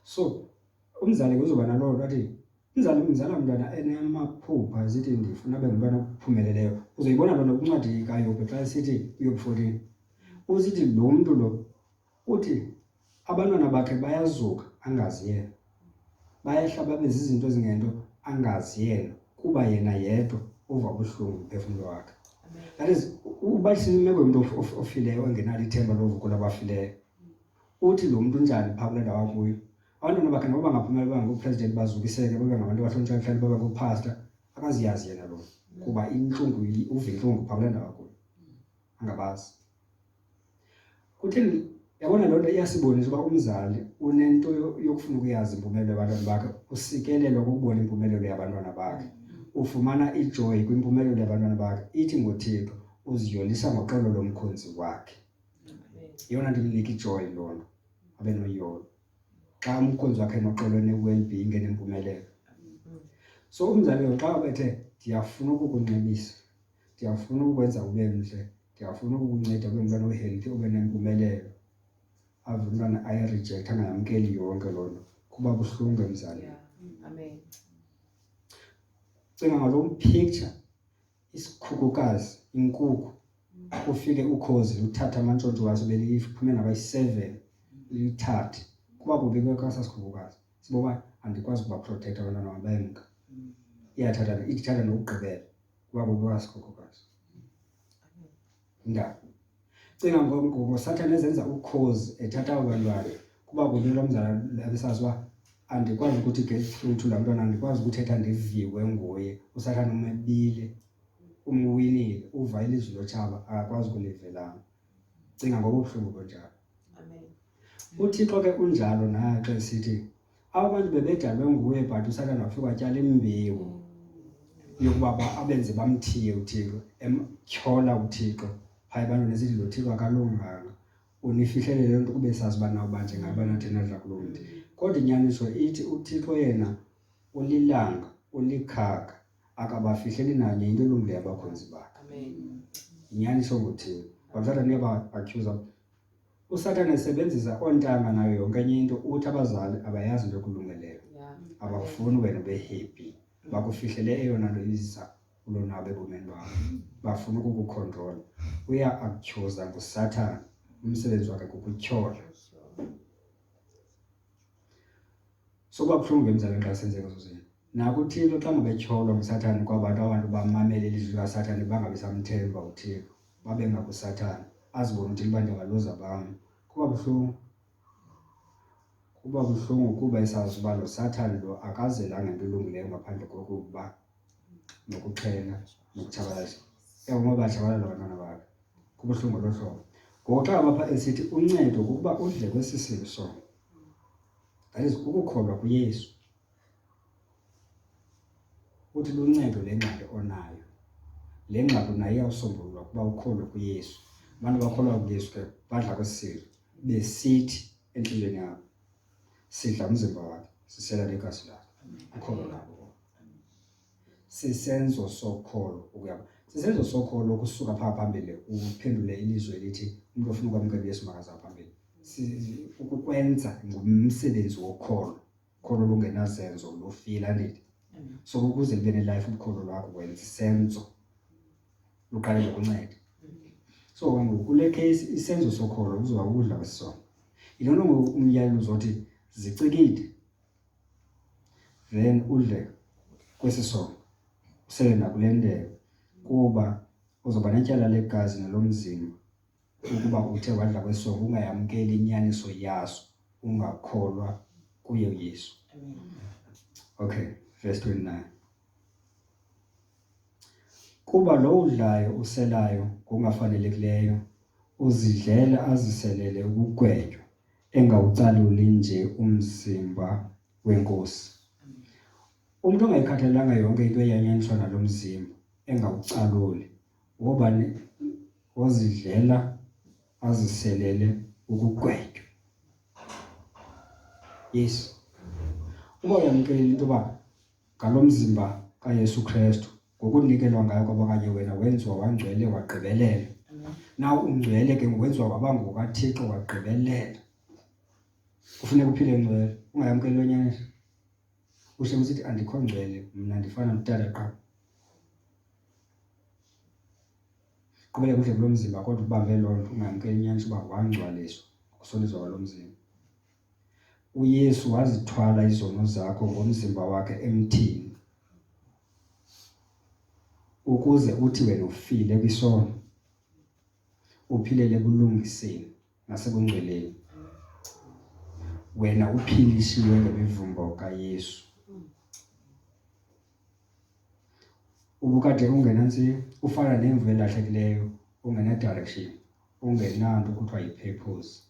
So umzali kuzoba naloo nto athi umzala umntwana enamaphupha zithi ndifuna abe ngumntwana ophumeleleyo. Uzoyibona loo nto kwincwadi kaYobhu xa isithi uYobhu 14. Usithi lo muntu lo uthi abantwana bakhe bayazuka angazi yena. Bayehla babe zizinto ezingento angazi yena kuba yena yedwa uva ubuhlungu phefumulo wakhe. Amen. That is uba simeko umuntu ofileyo ongenalo ithemba lovuko labafileyo. Uthi lo muntu unjani phaa kule ndawo akuyo. Abantwana bakhe noba bangaphumeleli babe ngupresident bazukiseke babe ngabantu abahlonitshwa mhlawumbe babe ngupastor akaziyazi yena lo kuba inhlungu uva inhlungu phaa kule ndawo akuyo. Angabazi. Kutheni yabona loo nto iyasibonisa uba umzali unento yokufuna ukuyazi impumelelo yabantwana bakhe, usikelelwa kukubona impumelelo yabantwana bakhe. Ufumana ijoy kwimpumelelo yabantwana bakhe. Ithi ngoThixo uziyolisa ngoxolo lomkhonzi wakhe. Amen. Yona nto inika ijoy loo nto abe noyolo. Xa umkhonzi wakhe noxolo ne-well-being enempumelelo. So umzali xa bethe ndiyafuna ukukunxibisa, ndiyafuna ukukwenza ube mhle, ndiyafuna ukukunceda ube umntwana o-healthy ube nempumelelo, ave umntwana ayirejecta angayamkeli yonke loo nto, kuba buhlungu emzalini. Yeah. Amen. Cinga ngalo picture isikhukukazi, inkukhu, ufike ukhozi luthatha amantshontsho waso beliphume nabayi-7 lithathe. Kuba kubi kwesa sikhukukazi. Siboba andikwazi ukuba protect abantwana bam bayemka. Iyathatha ithatha nokugqibela. Kuba kubi kwasikhukukazi. Ndaba. Cinga ngoSathane ezenza ukhozi ethatha abantwana. Kuba kubi lo mzala abesazi uba andikwazi ukuthi get through to la mntwana, andikwazi ukuthetha ndiviwe nguye. USathane umebile, umwinile, uva ilizwi lotshaba akakwazi ukulivelana. Cinga ngobuhlungu bonjalo. Amen. UThixo ke unjalo naye xa esithi abantu bebedalwe nguye but uSathane wafika watyala imbewu yokuba abenze bamthiye uThixo, emtyhola uThixo. Hayi abantu nesithi lo Thixo akalunganga. Unifihlele le nto kube sazi uba nawo banje ngabana thina dla kulo mntu. Kodwa inyaniso ithi uThixo yena ulilanga, ulikhaka, akabafihleli nanye into elungileyo abakhonzi bakhe. Amen. Inyaniso ngothini. USathane uyaba-accuse. USathane esebenzisa ontanga nayo yonke enye into, uthi abazali abayazi into ekulungeleyo. Yeah. Abakufuni wena ube happy. Bakufihlele eyona nto izisa ulonwabo ebomini bakho. Bafuna ukukucontrola. Uya-accuse nguSathane. Umsebenzi wakhe kukutyhola. So kuba buhlungu emzalweni xa senzeka ezo zinto. Nako uThixo xa ngabetyholwa nguSathane kwabantu abantu bamamele ilizwi likaSathane bangabi samthemba uThixo, babe ngakuSathane, azibone uThixo uba ndingaloza bam. Kuba buhlungu. Kuba buhlungu kuba esazi uba lo Sathane lo akazelanga into elungileyo ngaphandle kokuba nokuqhela nokutshabalala. Ngoba batshabalala abantwana bakhe. Kubuhlungu olo hlobo. Ngoku xa apha esithi uncedo kukuba udle kwesi siso. That is ukukholwa kuYesu. Uthi luncedo le ngxaki onayo. Le ngxaki nayo iyawusombululwa kuba ukholwe kuYesu. Abantu bakholwa kuYesu ke badla kwesi siso. Besithi entliziyweni yabo, sidla umzimba wakhe, sisela negazi lakhe. Ukholo nabo. Sisenzo sokholo ukuyaba. Sisenzo sokholo ukusuka phaa phambili uphendule ilizwi elithi umuntu ofuna ukwamkela uYesu makaza phambili. Ukukwenza ngumsebenzi wokholo. Ukholo lungenazenzo lufila ndithi. So ukuze libe nelife ukholo lwakho wenza isenzo. Luqale ngokunceda. So kule case isenzo sokholo uzoba udla kwesisono. Yilona umyalelo uzothi zicikide. Then udle kwesisono. Usele nakulendele kuba uzoba netyala legazi nelomzimba. Ukuba uthe wadla kwesono ungayamkeli inyaniso yaso, ungakholwa kuye uYesu. Okay, verse 29. Kuba lo udlayo uselayo kungafanelekileyo, uzidlela aziselele ukugwetywa, engawucaluli nje umzimba wenkosi. Umuntu ongayikhathalelanga yonke into eyanyaniswa nalo mzimba, engawucaluli, wobani wozidlela aziselele ukugwetywa. Yes. Uba uyamkela into yoba ngalo mzimba kaYesu Kristu, ngokunikelwa ngayo kwaba kanye wena wenziwa wangcwele wagqibelela. Naw ungcwele ke ngokwenziwa waba ngokaThixo wagqibelela. Kufuneka uphile ngcwele, ungayamkeli lonyaniso. Usho ukuthi andikho ngcwele, mina ndifana notata qha. Qhubeka kudle kulo mzimba kodwa ubambe loo nto, ungamkeli inyaniso uba wangcwaliswa kusolizwa kwalo mzimba. uYesu wazithwala izono zakho ngomzimba wakhe emthini. ukuze uthi wena ufile kwisono uphilele ebulungiseni nasebungcweleni wena uphilisiwe ngemivumbo kaYesu. Ubukade ungenansi ufana nemvu elahlekileyo, ungena direction, ungenanto kuthiwa yi-purpose,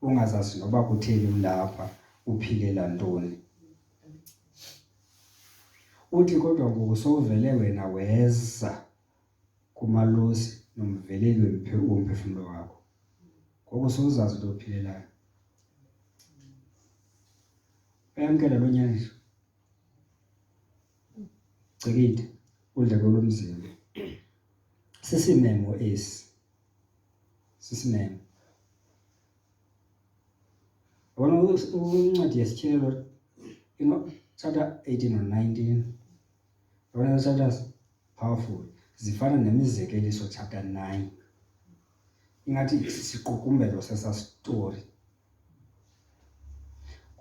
ungazazi noba kutheni ulapha, uphilela ntoni. Uthi kodwa ngoku sowuvele wena weza kumalusi nomveleli womphefumlo wakho, ngoku sowuzazi into ophilelayo. Uyamkela lo nyaniso cekide udleko lomzimba. Sisimemo esi, sisimemo. Wona uncwadi yesityhilelo chapter 18 or 19, wona chapters powerful, zifana nemizekeliso chapter 9. Ingathi siqukumbelo sesa story.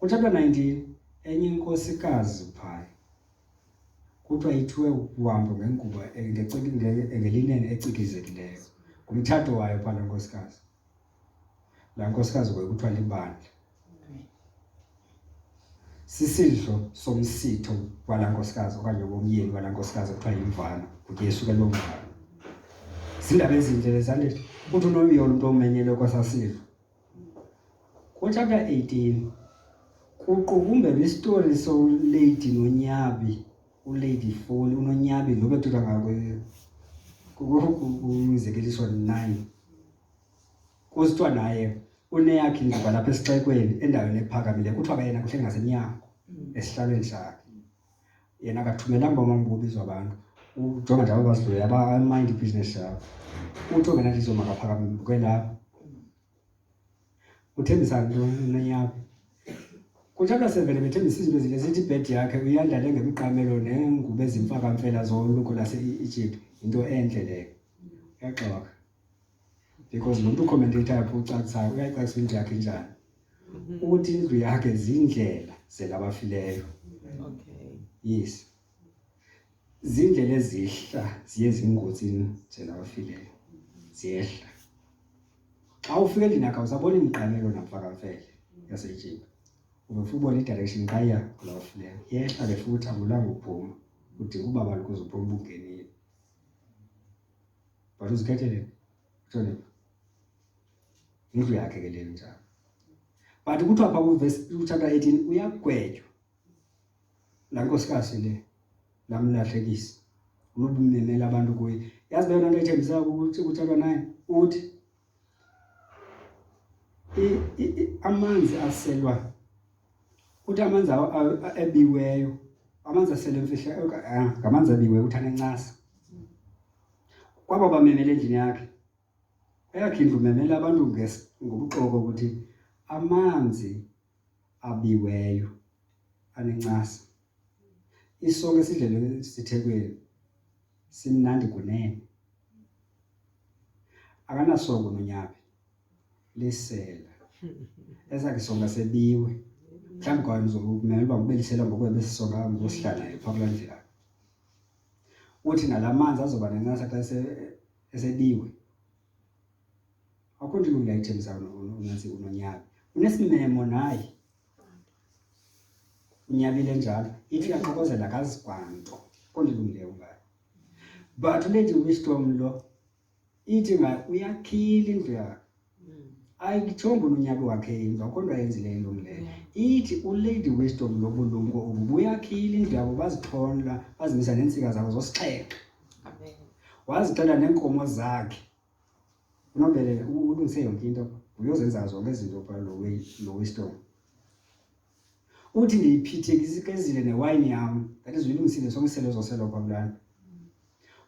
Chapter 19, enye inkosikazi phaya kuthiwa ithiwe uhambo ngengubo ngelinene ecikizekileyo. Ngumtshato wayo phaa laa nkosikazi. Laa nkosikazi kuthiwa libandla. Sisidlo somsitho walaa nkosikazi okanye womyeni walaa nkosikazi kuthiwa yimvana, nguYesu ke loo mvana. Zindaba ezintle lezandithi uthi unomyolo umntu omenyelwe kwasasidlo. Chapter 18 kuqukumbela istori soLady Nonyabi, uLady Foley, uNonyabi lo bethuka ngakwe kumzekeliso 9. Kusithiwa naye uneyakhe indlu lapha esixekweni endaweni ephakamile, kuthiwa yena kuhle ngasemnyango esihlalweni sakhe. Yena akathumelanga bomambo bizwa abantu, ujonga nje abazidlule aba-mind business yabo. Uthi ongena lizo makaphakame kwelapha uthembisa ntoni uNonyabi. Chapter 7 bethembisa izinto ezintle, zithi ibhedi yakhe uyandlale ngemiqamelo nengubo ezimfakamfela zoluko lase-Egypt. Into entle leyo, uyaxoka. Because lo mntu ucommentatayo apho ucacisayo uyayicacisa indlu yakhe njani. Uthi indlu yakhe zindlela zelabafileyo. Okay. Yes. Zindlela ezihla ziye zingozini zelabafileyo. Ziyehla. Xa ufika endlini yakhe uzabona imiqamelo namfakamfele yase-Egypt. Ufike ubone i-direction kaya kulabafileyo. Yehla ke futhi angulanga uphuma. Udinga uba abantu kuze uphuma ubungenile. But uzikhethele Jone. Indlu yakhe ke leyo njalo. But kuthiwa pha kuverse chapter 18 uyagwetywa. Laa nkosikazi le lamlahlekisa. Unobumemela abantu kuye. Yazi beyona nto ethembisa kuchapter 9 uthi amanzi aselwa. Uthi amanzi ebiweyo, amanzi asele emfihla ngamanzi ebiweyo uthana encasa. Kwaba bamemele endlini yakhe. Eyakhe indlu memela abantu ngobuxoko ukuthi amanzi abiweyo anencasa. Isonke esidlelwe sithekweni simnandi kunene. Akanasongo uNonyabi lisela. Esakhe isonka sebiwe. Mhlawumbi kwaye uzokumela uba ubelisela ngokuba besisonga ngosihlala phaa kulaa ndlu yakhe. Uthi nalamanzi azoba nencasa xa esebiwe. Akho nto ilungu layithembisa uNonyabi. Unesimemo naye. Unyabile njalo. Ithi yaxokozela kazikwanto. Akho nto ilungileyo ngayo. But uLady Wisdom lo ithi uyakhila indlu yakhe. Ayikuthomba uNonyabi wakhe indlu, akho nto ayenzileyo ilungileyo. Ithi uLady Wisdom lo bulumko obu buyakhila indlu yabo, bazixhonla, bazimisa neentsika zabo zosixhenxe. Amen. Wazixela neenkomo zakhe. Unobele ulungise yonke into, uyozenza zonke izinto phaa lo Wisdom. Uthi ndiyiphithekizile newayini yam, that is uyilungisile sonke iselo zoselo kwabulana.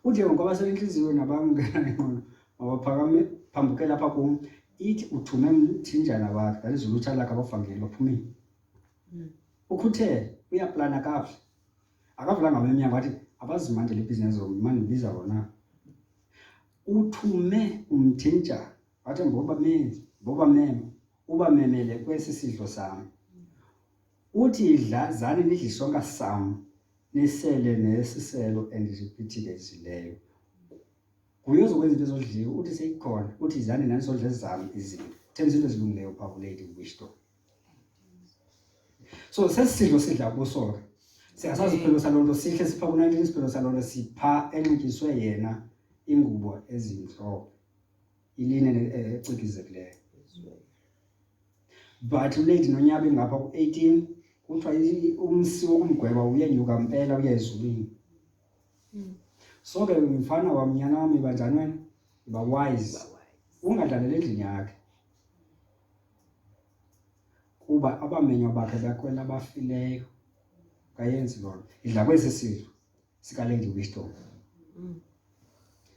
Uthi ngoku abasele inhliziyo nabamngena ingqondo mabaphakame phambukela apha kum. Ithi uthume umthinjana wakhe, that is ulutsha lakhe abafangeli baphumile. Ukhuthele uyaplana kakuhle. Akavulanga emnyango wathi abazimandele ibhizinesi zomani ndibiza wona. Uthume umthinjana wathi ngoba meme ubamemele kwesi sidlo sami. Uthi idlazane nidle isonka sam nisele nesiselo endiphithikezileyo. uyozokwenza into ezodliwa uthi seyikhona uthi izani nani sodla ezami izinto thenza into ezilungileyo populate wisdom. So sesisidlo sidla kuso siyasazi isiphelo salonto sihle sipha ku-19 isiphelo salonto sipha enqikiswe yena ingubo ezinhloko iline ecikizekileyo. But ulady nonyabe ngapha ku-18 kuthiwa umsi wokumgweba uyenyuka mpela uya ezulwini. So ke mfana wamnyana wami banjani wena uba wise ungadlaleli endlini yakhe kuba abamenywa bakhe bakwela abafileyo kayenzi lona idla kwesi sidlo sikalady wisdom.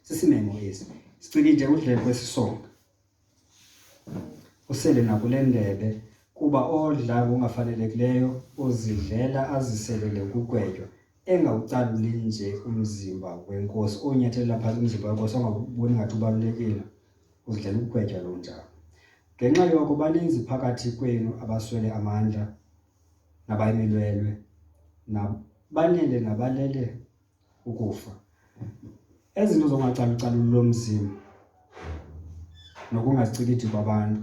Sisimemo esi sicikide udlele kwesisonga usele nakule ndebe kuba odla ungafanelekileyo uzidlela aziselele kugwetywa engawucaluli nje umzimba wenkosi onyathelela phantsi umzimba wenkosi ongaboni ngathi ubalulekile uzidlela ukugwetywa lo njalo. Ngenxa yoko baninzi phakathi kwenu abaswele amandla nabayimilwelwe nabanele nabalele ukufa. Ezinto zongacalucaluli lomzimba nokungacikidi kwabantu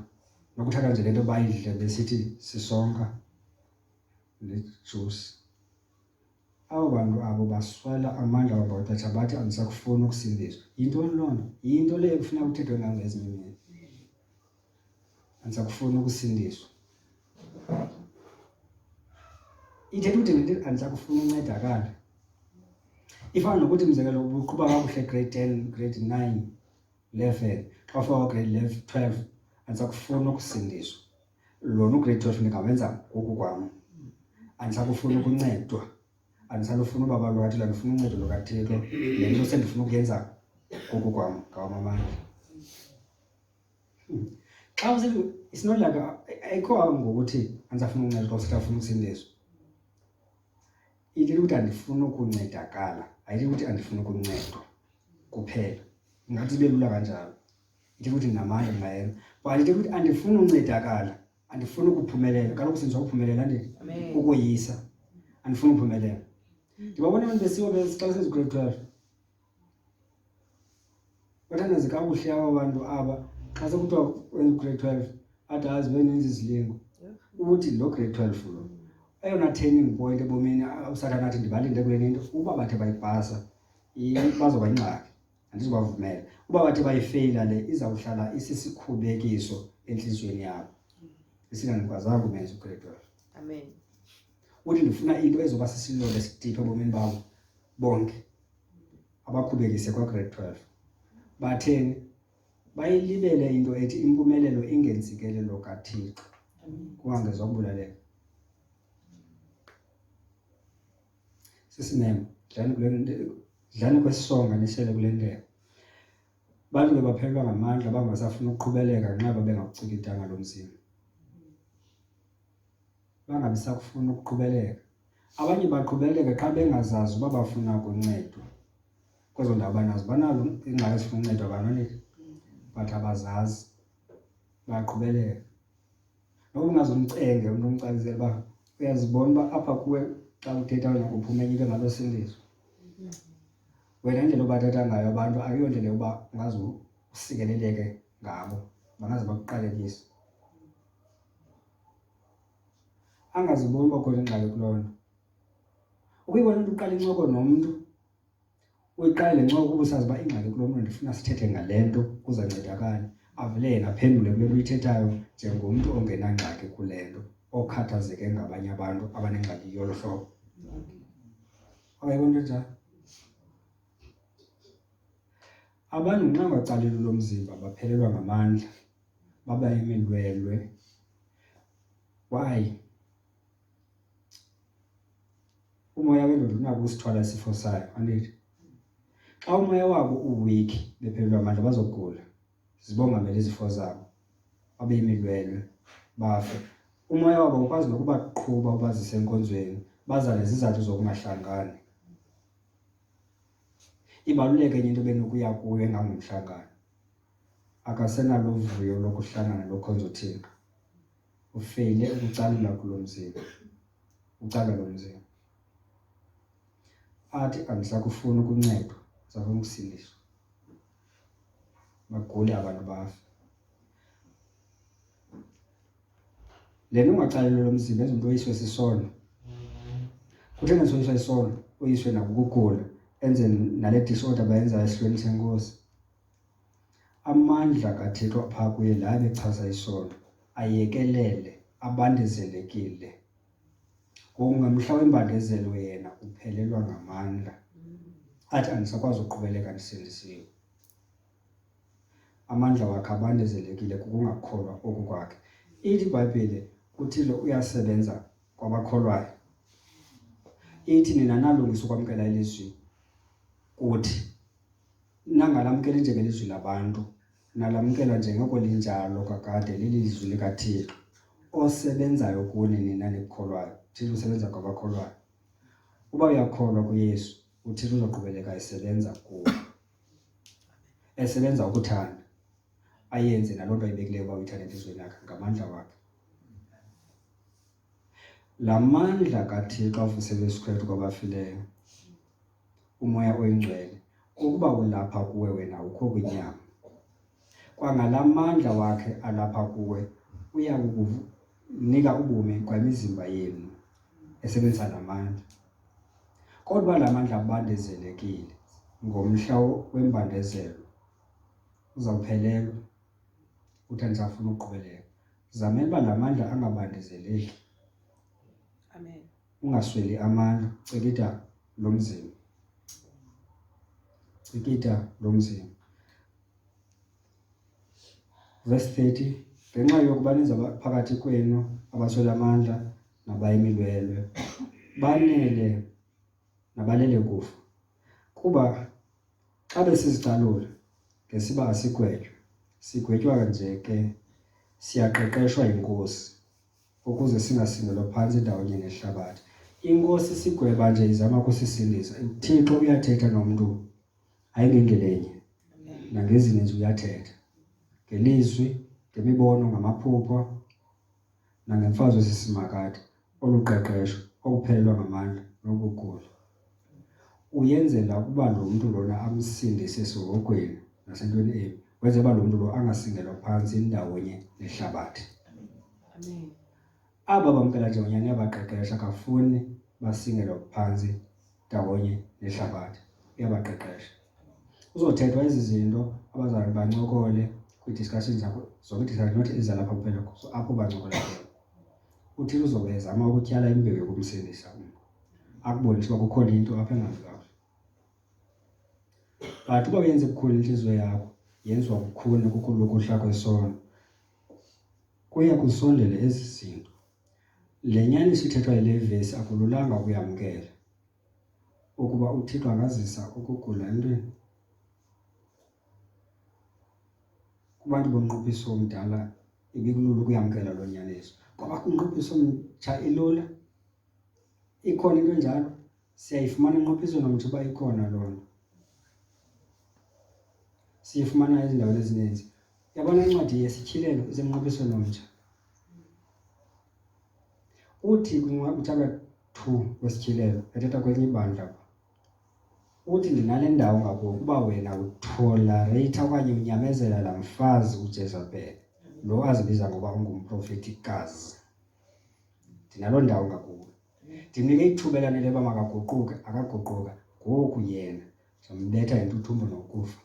nokuthatha nje lento bayidle besithi sisonka lejuice. Abo bantu abo baswela amandla wabawuthatha bathi andisakufuna ukusindiswa. Yintoni lona? Yinto le ekufuneka kuthethwe ngayo ngezinye imini. Andisakufuna ukusindiswa. Ithetha ukuthi andisakufuna uncedakala. Ifana nokuthi mzekelo ubuqhuba kakuhle grade 10, grade 9, 11, xa ufika grade 12 andisakufuna ukusindiswa. Lona ugrade 12 ndingawenza ngoku kwam. Andisakufuna ukuncedwa. Andisalufuna uba balwathi ndifuna uncedo lukaThixo. Le nto sendifuna ukuyenza ngoku kwam ngawamamandla. Xa usithi it's not like ayikho ngokuthi andisafuna uncedo xa usithi afuna ukusindiswa. Ithi ukuthi andifuna ukuncedakala, ayithi ukuthi andifuna ukuncedwa kuphela. Ngathi ibe lula kanjalo. Ithi ukuthi ndinamandla ndingayenza. But ithi ukuthi andifuna uncedakala, andifuna ukuphumelela. Kaloku usindiswa ukuphumelela ndithi ukoyisa. Andifuna ukuphumelela. Ndibabona abantu besiwa xa besegrade 12. Bathandaza kakuhle aba bantu aba xa sekuthiwa grade 12 athi azibe ninzi izilingo. Uthi lo grade 12 lo eyona turning point ebomini usathana athi ndibalinde kule nto uba bathe bayipasa bazoba yingxaki andizobavumela. Uba bathe bayifeyila le izawuhlala isisikhubekiso enhliziyweni yabo esinganikwazanga umenza ugrade 12. Amen. Uthi ndifuna into ezoba sisilolo esidiphe ebomini babo bonke abakhubekise kwa-grade 12. Batheni bayilibele into ethi impumelelo ingenzikelelo kaThixo kungangezwa ukubulaleka. Sisimemo dlani kwesisonga nisele kule ndebe. Bantu bebaphelelwa ngamandla bangasafuna ukuqhubeleka ngenxa bengakucikidanga lo mzimba. Bangabi sakufuna ukuqhubeleka. Abanye baqhubeleka xa bengazazi uba bafuna ukuncedwa. Kwezo ndawo banazo banalo ingxaki esifuna uncedwa abantu but abazazi bayaqhubeleka. Noba ungazumcenge umuntu umcakisele uba uyazibona uba apha kuwe xa uthetha uphumenya into engalosindiswa. Wena indlela obathetha ngayo abantu akuyondlela yoba ungaze usikeleleke ngabo bangaze bakuqalekise. Angaziboni uba khona ingxaki kuloo nto. Ukuyibona into uqala incoko nomntu uyiqale le ncoko kuba usazi uba ingxaki kulo mntu ndifuna sithethe ngale nto kuza ncedakala. Avele yena aphendule kule nto uyithethayo njengomntu ongenangxaki kule nto okhathazeke ngabanye abantu abanengxaki yolo hlobo. Awayibona into njalo. Abantu ngenxa bacalile lo mzimba baphelelwa ngamandla baba yimilwelwe. Why? Umoya wendoda unako usithwala isifo sayo andithi. Xa umoya wabo uweak bephelelwa amandla bazogula. Zibongamela izifo zabo. Babe yimilwelwe bafe. Umoya wabo ukwazi nokuba qhuba ubazise enkonzweni bazale izizathu zokungahlangani. Ibaluleke enye into benokuya kuyo engangumhlangano. Akasenalo uvuyo lokuhlangana lokhonza uThixo. Ufeyile ukucalula kulo mzimba. Ucala lo mzimba. Athi andisakufuna ukuncedwa, ndisafuna ukusindiswa. bagule abantu bafe. Lena ungacalelo lomzimba ezinto oyiswe sisono. Kuthi ngesoyiswa isono uyiswe nakukugula enze nale disorder bayenza esihlweni senkosi. Amandla kaThixo apha kuye la bechaza isono ayekelele abandezelekile. Ngamhla wembandezelo yena uphelelwa ngamandla. Athi andisakwazi ukuqhubeleka ndisindisiwe. Amandla wakhe abandezelekile kukungakholwa oku kwakhe. Ithi iBhayibhile uThixo uyasebenza kwabakholwayo. Ithi nina nalungisa ukwamkela ilizwi kuthi nangalamkela njengelizwi labantu nalamkela njengoko linjalo kakade lilizwi likaThixo osebenzayo kuni nina nikholwayo. Uthixo usebenza kwabakholwayo. Uba uyakholwa kuYesu uThixo uzoqhubeleka esebenza kuwe. Esebenza ukuthanda ayenze naloo nto ayibekileyo uba uyithanda entliziyweni yakhe ngamandla wakhe. La mandla kaThixo avusele uYesu Kristu kwabafileyo, umoya oyingcwele, ukuba ulapha kuwe wena ukho kwinyama. Kwangala mandla wakhe alapha kuwe uya kukunika ubomi kwemizimba yenu esebenzisa la mandla. Kodwa la mandla abandezelekile ngomhla wembandezelo uzawuphelelwa. Uthi andisafuna ukuqhubeleka. Zamela uba la mandla angabandezeleki. Amen. Ungasweli amandla, cikita lo mzimba. Cikita lo mzimba. Verse 30, ngenxa yokuba niza phakathi kwenu abaswela amandla nabayimilwelwe, banele nabalele kufa. Kuba xa besizicalula ngesiba asigwetywa, sigwetywa nje ke siyaqeqeshwa yinkosi ukuze singasingelwa phantsi ndawonye nehlabathi. Inkosi sigweba nje izama ukusisindisa. uThixo uyathetha nomntu hayi ngendlela enye, nangezininzi uyathetha. Ngelizwi, ngemibono, ngamaphupho, nangemfazwe esisimakade, oluqeqesho, okuphelelwa ngamandla nokugula. Uyenzela ukuba lo mntu lona amsindise esihogweni nasentweni embi. Wenze uba lo mntu lo angasingelwa phantsi ndawonye nehlabathi. Amen. Aba bamkela njengonyana uyabaqeqesha, akafuni basingelwa phantsi ndawonye nehlabathi. Uyabaqeqesha. Uzothethwa ezi zinto abazali bancokole kwi-discussions zakho, zonke i-discussions not ezalapha kuphela, so apho bancokola khona. UThixo uzobezama ukutyala imbewu yokumsindisa umntu. Akubonise uba kukhona into apha engazi kakuhle. But uba uyenze bukhulu intliziyo yakho, yenziwa bukhulu kukuhla kwesono, kuya kusondele ezi zinto. Le nyaniso ithethwa yile vesi akululanga ukuyamkela ukuba uThixo angazisa ukugula emntwini. Kubantu bomnquphiso omdala ibikulula ukuyamkela loo nyaniso. Ngoba kwinquphiso omtsha ilula. Ikhona into enjalo, siyayifumana enquphisweni omtsha uba ikhona loo nto. Siyifumana ezindaweni ezininzi. Yabona incwadi yesityhilelo isemnquphisweni omtsha. Uthi kwichapter 2 wesityhilelo, ethetha kwenye ibandla, uthi ndinale ndawo ngakuwe ukuba wena utolerate okanye unyamezela la mfazi uJezebheli, lo azibiza ngoba ungumprofetikazi. Ndinaloo ndawo ngakuwe. Ndimnike ithuba elaneleyo uba makaguquke, akaguquka. Ngoku yena ndizombetha intuthumbo nokufa.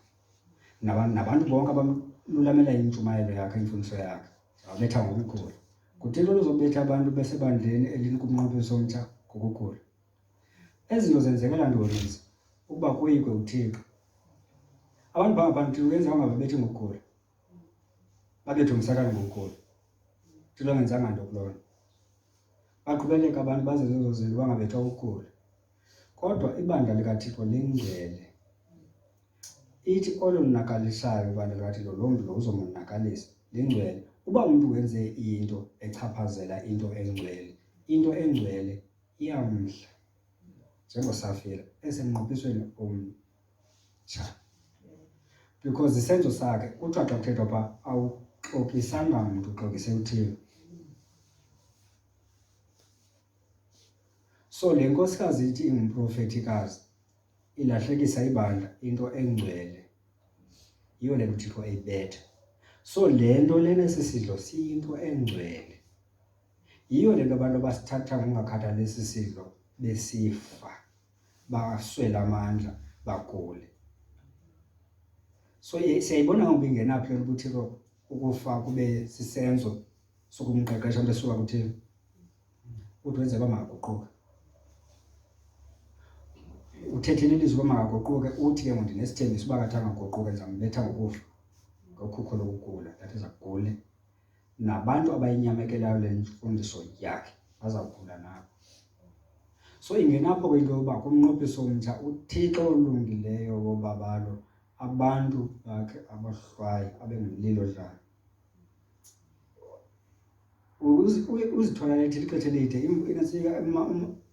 Nabantu bonke abamlulamela intshumayelo yakhe, imfundiso yakhe, ndizawubetha ngokugula. Kutheni uzobetha abantu besebandleni elikumnquphiso omtsha ngokugula? Ezi zinto zenzekela ntoni? Ukuba kuyikwe uThixo. Abantu bangabantu uyenza bangababethi ngokugula, babethe umsakane ngokugula. Uthixo ngenzanga nto kuloo nto. Baqhubeleka abantu baze zezo zinto bangabethwa ukugula. Kodwa ibandla likaThixo lingcwele. Ithi olunakalisayo ibandla likaThixo, loo mntu lo uzomonakalisa, lingcwele. Uba umntu wenze into echaphazela into engcwele, into engcwele iyamhla njengosafira esemnquphisweni omtsha. Because isenzo sakhe, kuthiwa xa kuthethwa pha, awuxokisanga mntu, uxokise uThixo. So le nkosikazi ithi ingumprofetikazi ilahlekisa ibandla, into engcwele. yiyo le uThixo eyibetha. So lento lena sisidlo siyinto engcwele. Yiyo lento abantu basithatha ngokungakhathali sisidlo besifa, baswela amandla, bagule. So siyayibona ngoba ingenaphi lento uThixo ukufa kube sisenzo sokumqeqesha umuntu esuka kuthini. Uthi wenze bamaguquka. Uthethile ilizwi bamaguquke uthi ke ngoku nesithembiso bakathanga guquke ngizambetha ngokufa. Ngokhukho lokugula that is agule. Nabantu abayinyamekelayo le mfundiso yakhe bazawugula nabo. So ingenapho kwento yoba kumnqophiso omtsha uThixo olungileyo wobabalo abantu bakhe abahlwayo abengumlilo dlala. Uzithola lethi ixesha elide inasika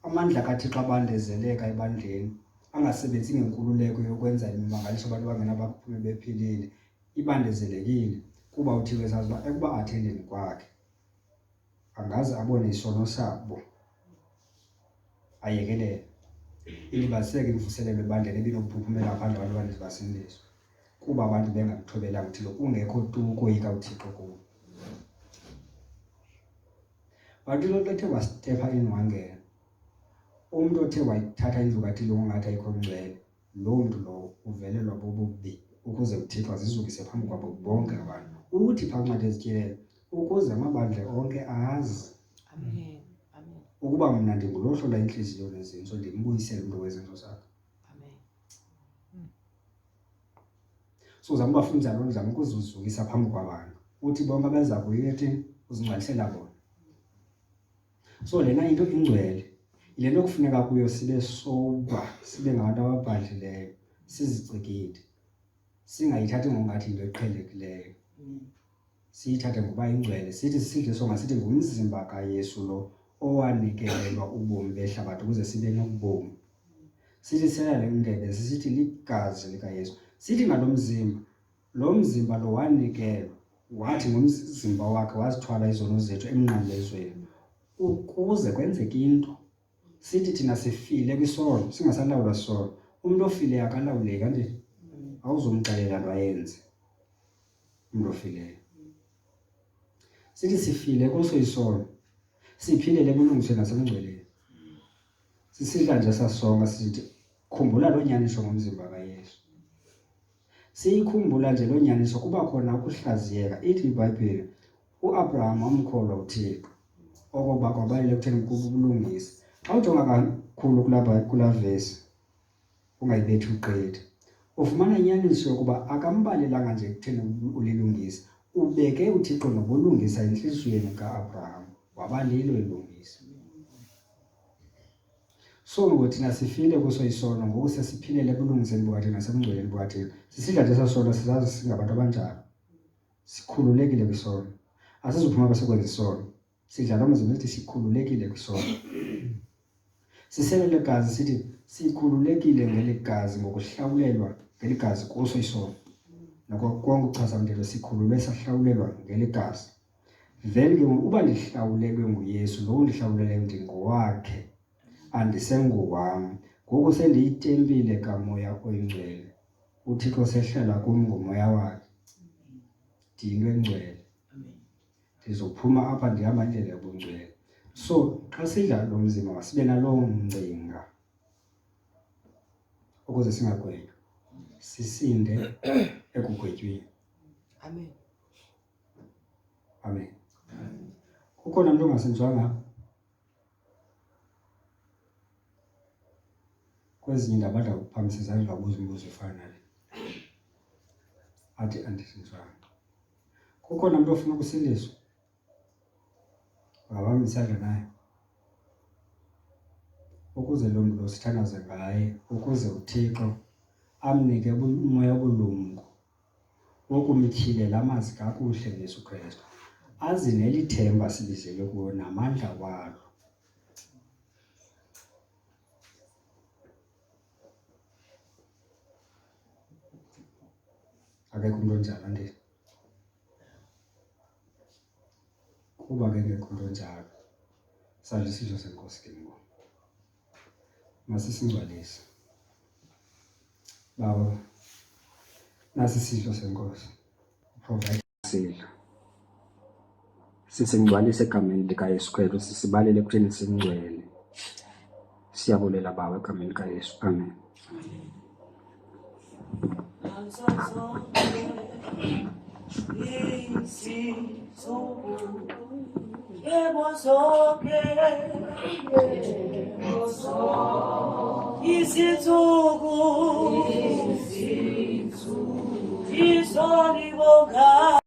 amandla kaThixo abandezeleka ebandleni angasebenzi ngenkululeko yokwenza imimangaliso abantu bangena baphume bephilile ibandezelekile kuba uThixo esazi uba ekuba athendeni kwakhe angaze abone isono sabo ayekelele ilibaseke imvuselelo ebandleni ebinokuphuphumela ngaphandle abantu abaninzi basindiswa kuba abantu bengamthobela uThixo kungekho tu ukoyika uThixo kubo. Bathi lo ethe wastepha in wangena umuntu othe wayithatha indlu kaThixo ongathi ayikho ngcwele lo muntu lo uvelelwa bobubi ukuze uThixo azizukise phambi kwabo bonke abantu ukuthi phakathi ezityelela ukuze amabandla onke azi. Amen. Amen. Ukuba mna ndingulohlo inhliziyo nezinso ndimbuyisele umuntu wezinto zakhe. Amen. So uzama bafundisa lo ndizama ukuzuzukisa phambi kwabantu uthi bonke abeza kuye ethi uzingcwalisela bona. So lena into ingcwele ile nto kufuneka kuyo sibe soba sibe ngabantu ababhadlileyo sizicikide singayithathi ngokungathi into eqhelekileyo. Siyithathe ngoba ingcwele sithi sisidle songa sithi ngumzimba kaYesu lo owanikelelwa ubomi behlabathi ukuze sibe nobomi. Sithi sela le ndebe sisithi ligazi likaYesu. Sithi ngalo mzimba lo mzimba lo wanikelwa wathi ngomzimba wakhe wazithwala izono zethu emnqamlezweni ukuze kwenzeke into. Sithi thina sifile kwisono singasalawula sono. Umuntu ofile akalawuleki kanti awuzomxelela nto ayenze umuntu ofileyo. Sithi sifile kuso isono siphilele ebulungisweni nasemngcweleni. Sisidla nje sasonga sithi khumbula lo nyaniso ngomzimba kaYesu. Siyikhumbula nje lo nyaniso kuba khona ukuhlaziyeka. Ithi iBhayibhile uAbraham wamkholwa uThixo okoba kwabalile ekutheni kuba ubulungisa. Awujonga kakhulu kula vesi ungayibethi uqede ufumana inyaniso yokuba akambalelanga nje ekutheni ulilungisa ubeke uThixo nobulungisa enhliziyweni kaAbraham wabalilo ilungisa. So ngoku thina sifile kuso isono ngoku sesiphilele ebulungiseni bukaThixo nasemngcweleni bukaThixo. Sisidla nje sasono sizazi singabantu abanjalo. Sikhululekile kwisono. Asizuphuma basekwenza isono. Sidla lo mzimba ethi sikhululekile kwisono. Siselele gazi sithi sikhululekile ngeligazi ngokuhlawulelwa ngeligazi kuso isono. Nakho konke uchaza umthetho sikhululwe sahlawulelwa ngeligazi. Then ke uba lihlawulelwe nguYesu lo undihlawuleleyo ndingowakhe andisengowami. Ngoku sendiyitempile kaMoya Oyingcwele. uThixo sehlala kum ngomoya wakhe. Ndiyinto engcwele. Ndizophuma apha ndihamba indlela yobungcwele. So xa sidla lo mzimba masibe naloo ngcinga ukuze singagwetywa sisinde ekugwetyweni. Amen. Amen. Kukhona umuntu ongasenziwanga kwezinye indaba badla ukuphambisa izandla babuza umbuzo efana nale. Athi andisenziwanga. Kukhona umuntu ofuna ukusindiswa. Ngabami isandla naye ukuze lo muntu sithandaze ngaye ukuze uThixo amnike umoya wobulumko wokumtyhilela amazi kakuhle ngeyesu Kristu azi nelithemba sibizelwe kuwo namandla walo. Akekho umuntu onjalo ndithi kuba ke ngekho umuntu onjalo sadla isidlo senkosi ke ngoku masisingcwalise. Bawo Nasi isizwe senkosi. Provide Sidla. Sisingcwalise egameni likaYesu Kristu, sisibalele ekutheni singcwele. Siyabulela Baba egameni likaYesu. Amen. Isoni boga